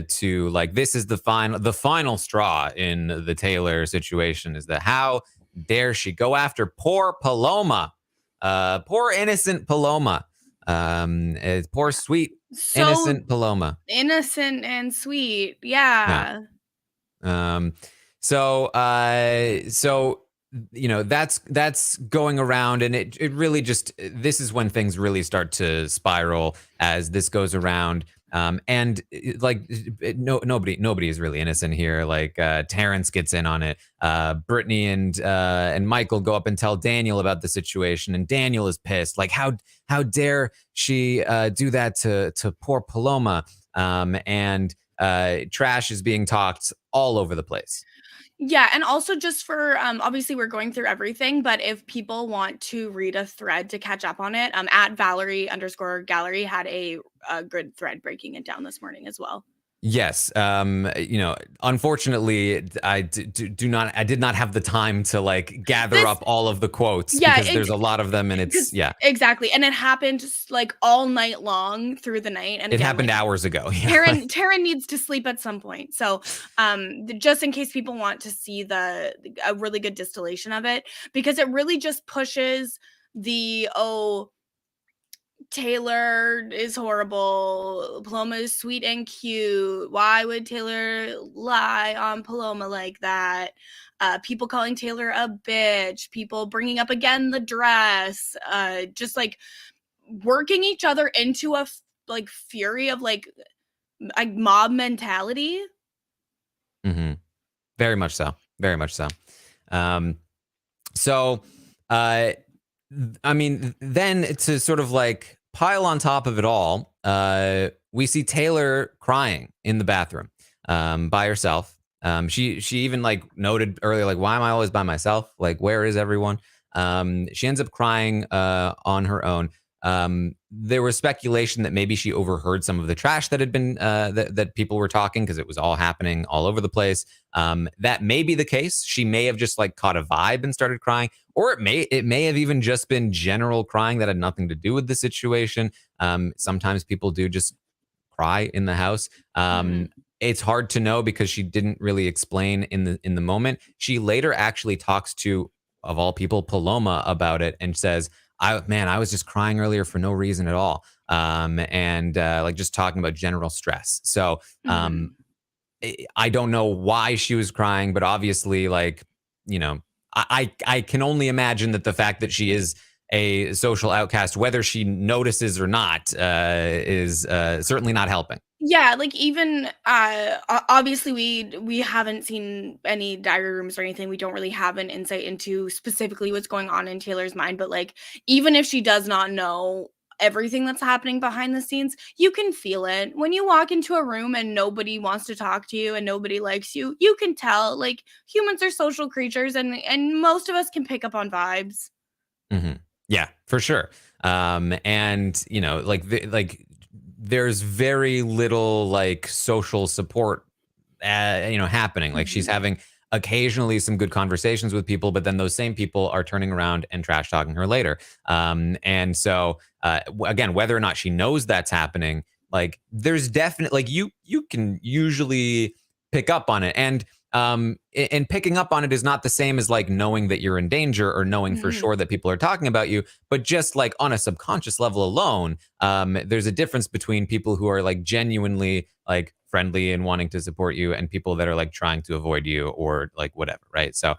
A: to like, this is the final straw in the Taylor situation, is that how dare she go after poor Paloma, poor innocent Paloma. Poor sweet innocent Paloma.
B: Innocent and sweet, yeah.
A: So that's going around, and it really just, this is when things really start to spiral as this goes around. Nobody is really innocent here. Like Terrence gets in on it. Brittany and Michael go up and tell Daniel about the situation, and Daniel is pissed. Like how dare she do that to poor Paloma? And trash is being talked all over the place.
B: Yeah, and also just for obviously we're going through everything, but if people want to read a thread to catch up on it, at Valerie_gallery had a good thread breaking it down this morning as well.
A: Yes. Unfortunately, I did not have the time to like gather up all of the quotes because there's a lot of them, and it's
B: exactly. And it happened just like all night long through the night. And
A: it happened hours ago.
B: Taran needs to sleep at some point. So just in case people want to see a really good distillation of it, because it really just pushes Taylor is horrible. Paloma is sweet and cute. Why would Taylor lie on Paloma like that? People calling Taylor a bitch. People bringing up again the dress. Just like working each other into a fury of like mob mentality.
A: Mm-hmm. Very much so. Very much so. I mean, then to sort of like pile on top of it all, we see Taylor crying in the bathroom by herself. She even like noted earlier, like, why am I always by myself? Like, where is everyone? She ends up crying on her own. There was speculation that maybe she overheard some of the trash that had been that people were talking, because it was all happening all over the place. That may be the case. She may have just like caught a vibe and started crying, or it may have even just been general crying that had nothing to do with the situation. Sometimes people do just cry in the house. It's hard to know because she didn't really explain in the moment. She later actually talks to, of all people, Paloma about it and says, I was just crying earlier for no reason at all. And like just talking about general stress. So I don't know why she was crying, but obviously, like, you know, I can only imagine that the fact that she is a social outcast, whether she notices or not, is certainly not helping.
B: Yeah, like even obviously we haven't seen any diary rooms or anything. We don't really have an insight into specifically what's going on in Taylor's mind, but like even if she does not know everything that's happening behind the scenes, you can feel it. When you walk into a room and nobody wants to talk to you and nobody likes you, you can tell. Like, humans are social creatures, and most of us can pick up on vibes.
A: Mm-hmm. Yeah, for sure. And you know, there's very little like social support, happening. Like, she's having occasionally some good conversations with people, but then those same people are turning around and trash talking her later. And so, again, whether or not she knows that's happening, like, there's definitely, like, you can usually pick up on it. And picking up on it is not the same as like knowing that you're in danger or knowing for sure that people are talking about you, but just like on a subconscious level alone, there's a difference between people who are like genuinely like friendly and wanting to support you and people that are like trying to avoid you or like whatever, right? So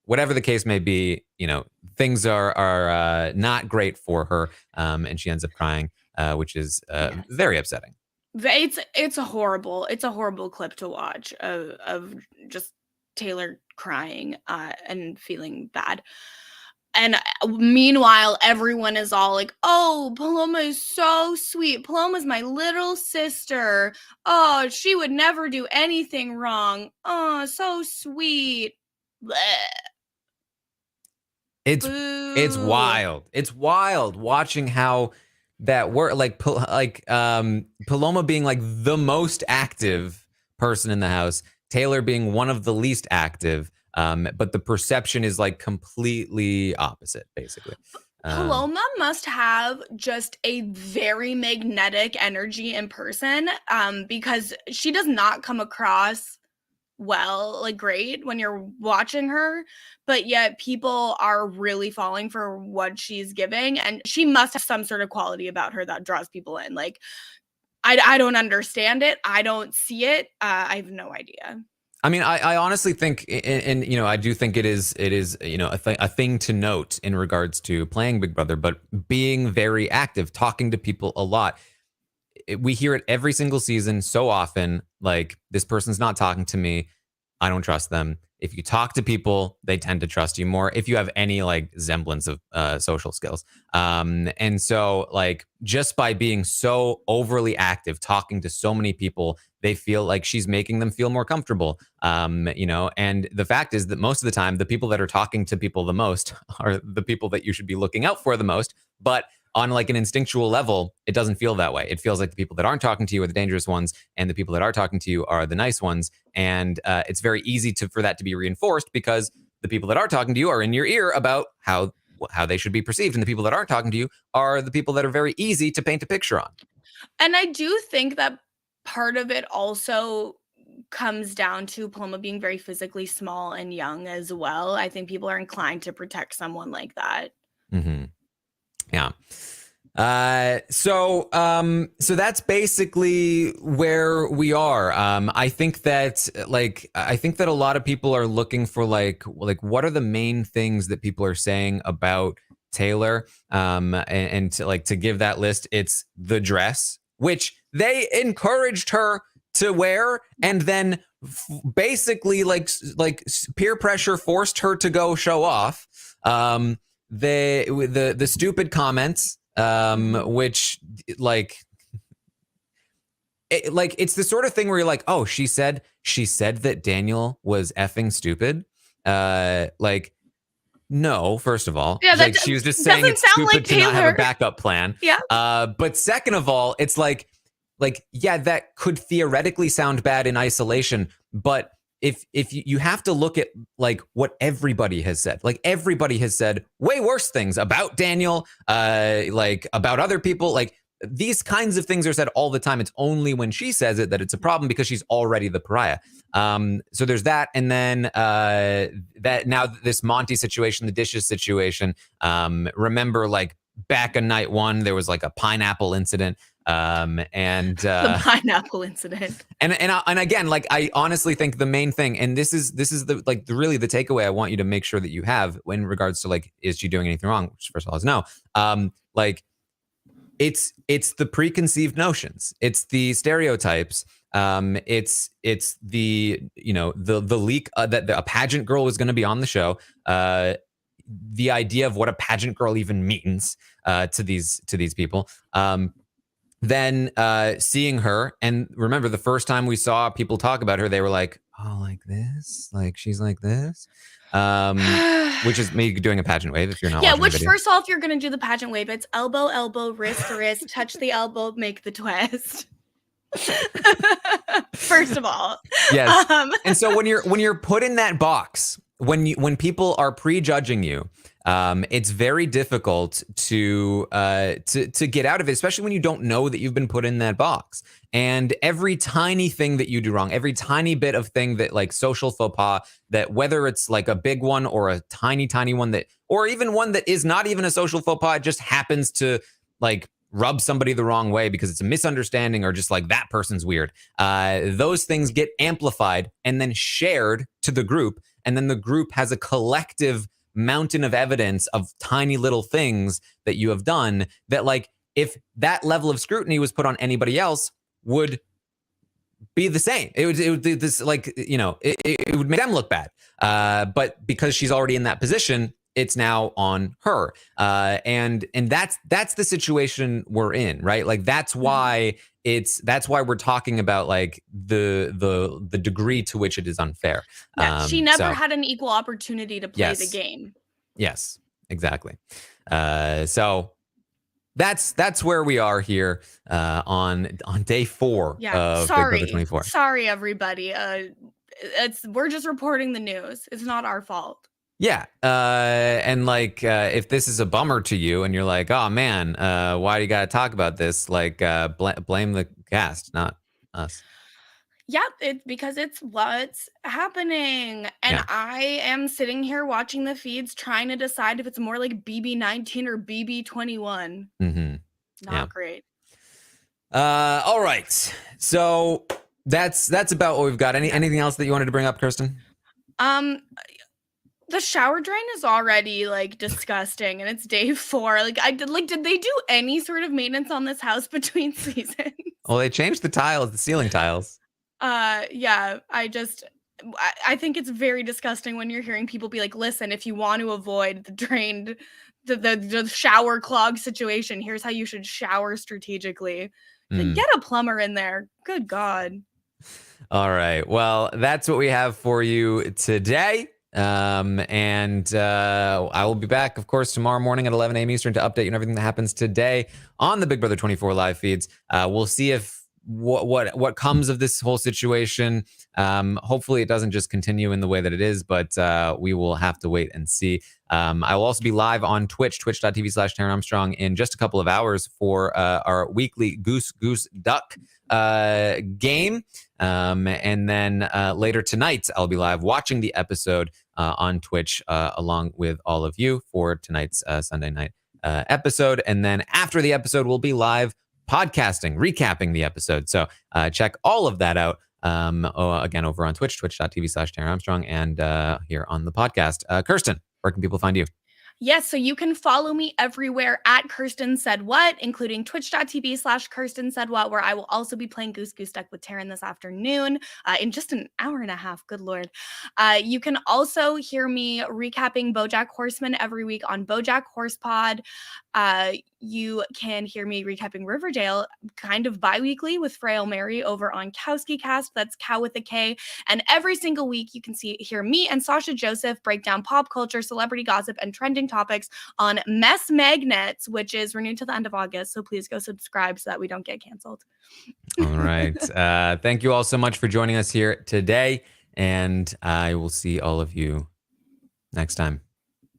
A: whatever the case may be, you know, things are not great for her, and she ends up crying, which is very upsetting.
B: It's a horrible clip to watch of just Taylor crying and feeling bad. And meanwhile, everyone is all like, oh, Paloma is so sweet. Paloma's my little sister. Oh, she would never do anything wrong. Oh, so sweet. Blech.
A: It's wild. It's wild watching how that work, like Paloma being like the most active person in the house, Taylor being one of the least active, but the perception is like completely opposite, basically.
B: Paloma must have just a very magnetic energy in person, because she does not come across great when you're watching her, but yet people are really falling for what she's giving, and she must have some sort of quality about her that draws people in. Like, I don't understand it. I don't see it. I have no idea.
A: I mean, I honestly think, and you know, I do think it is you know, a thing to note in regards to playing Big Brother, but being very active, talking to people a lot. we hear it every single season so often, like, this person's not talking to me, I don't trust them. If you talk to people, they tend to trust you more if you have any like semblance of social skills. And so like just by being so overly active, talking to so many people, they feel like she's making them feel more comfortable. And the fact is that most of the time, the people that are talking to people the most are the people that you should be looking out for the most. But on like an instinctual level, it doesn't feel that way. It feels like the people that aren't talking to you are the dangerous ones, and the people that are talking to you are the nice ones. And it's very easy for that to be reinforced because the people that are talking to you are in your ear about how they should be perceived, and the people that aren't talking to you are the people that are very easy to paint a picture on.
B: And I do think that part of it also comes down to Paloma being very physically small and young as well. I think people are inclined to protect someone like that.
A: Mm-hmm. Yeah. So that's basically where we are. I think that a lot of people are looking for like what are the main things that people are saying about Taylor? And to give that list, it's the dress, which they encouraged her to wear, and then basically like peer pressure forced her to go show off. The stupid comments, which it's the sort of thing where you're like, oh, she said that Daniel was effing stupid. No, first of all,
B: yeah,
A: she was just saying it's stupid like to not have a backup plan.
B: Yeah.
A: But second of all, it's like, yeah, that could theoretically sound bad in isolation, but if you have to look at like what everybody has said, like everybody has said way worse things about Daniel, like about other people, like these kinds of things are said all the time. It's only when she says it that it's a problem because she's already the pariah. So there's that. And then that now this Monty situation, the dishes situation, remember like back in night one, there was like a pineapple incident.
B: The pineapple incident.
A: And again, like I honestly think the main thing, and this is really the takeaway I want you to make sure that you have in regards to like, is she doing anything wrong? Which first of all is no. It's the preconceived notions. It's the stereotypes. It's the the leak that a pageant girl was going to be on the show. The idea of what a pageant girl even means to these people. Then seeing her, and remember the first time we saw people talk about her, they were like, oh, like this, like she's like this, which is me doing a pageant wave if you're not watching the video.
B: First of all, if you're gonna do the pageant wave, it's elbow, elbow, wrist to wrist, touch the elbow, make the twist. First of all,
A: yes. And so when you're put in that box, when people are prejudging you, it's very difficult to get out of it, especially when you don't know that you've been put in that box. And every tiny thing that you do wrong, every tiny bit of thing that like social faux pas, that whether it's like a big one or a tiny one that, or even one that is not even a social faux pas, it just happens to like rub somebody the wrong way because it's a misunderstanding or just like that person's weird. Those things get amplified and then shared to the group. And then the group has a collective mountain of evidence of tiny little things that you have done that, like, if that level of scrutiny was put on anybody else, would be the same. It would be this, like, it would make them look bad. But because she's already in that position, it's now on her. And that's the situation we're in, right? Like that's why we're talking about like the degree to which it is unfair.
B: Yeah, she never had an equal opportunity to play the game.
A: Yes, exactly. So that's where we are here on day 4 of Big Brother 24.
B: Sorry, everybody. We're just reporting the news. It's not our fault.
A: Yeah. And like, if this is a bummer to you and you're like, oh man, why do you got to talk about this? Like, blame the cast, not us.
B: Yeah, it's because it's what's happening. And I am sitting here watching the feeds trying to decide if it's more like BB19 or BB21.
A: Mm-hmm.
B: Not great.
A: All right. So that's about what we've got. Anything else that you wanted to bring up, Kirsten?
B: The The shower drain is already like disgusting, and it's day 4. Did they do any sort of maintenance on this house between seasons?
A: Well, they changed the tiles, the ceiling tiles.
B: Yeah, I think it's very disgusting when you're hearing people be like, listen, if you want to avoid the shower clog situation, here's how you should shower strategically. Get a plumber in there. Good God.
A: All right. Well, that's what we have for you today. And I will be back, of course, tomorrow morning at 11 a.m. Eastern to update you on everything that happens today on the Big Brother 24 live feeds. We'll see if what comes of this whole situation. Hopefully it doesn't just continue in the way that it is, but we will have to wait and see. I will also be live on Twitch, twitch.tv/Taran Armstrong in just a couple of hours for our weekly Goose Duck game. And then later tonight, I'll be live watching the episode on Twitch along with all of you for tonight's Sunday night episode. And then after the episode, we'll be live podcasting, recapping the episode. So check all of that out again over on Twitch, twitch.tv/Taran Armstrong, and here on the podcast. Kirsten, where can people find you?
B: Yes, so you can follow me everywhere at Kirsten Said What, including twitch.tv/Kirsten Said What, where I will also be playing Goose Duck with Taran this afternoon in just an hour and a half. Good Lord. You can also hear me recapping BoJack Horseman every week on BoJack Horse Pod. You can hear me recapping Riverdale kind of bi-weekly with Frail Mary over on Kowski Cast. That's Cow with a K. And every single week you can hear me and Sasha Joseph break down pop culture, celebrity gossip, and trending topics on Mess Magnets, which is renewed to the end of August. So please go subscribe so that we don't get canceled.
A: All right. Thank you all so much for joining us here today. And I will see all of you next time.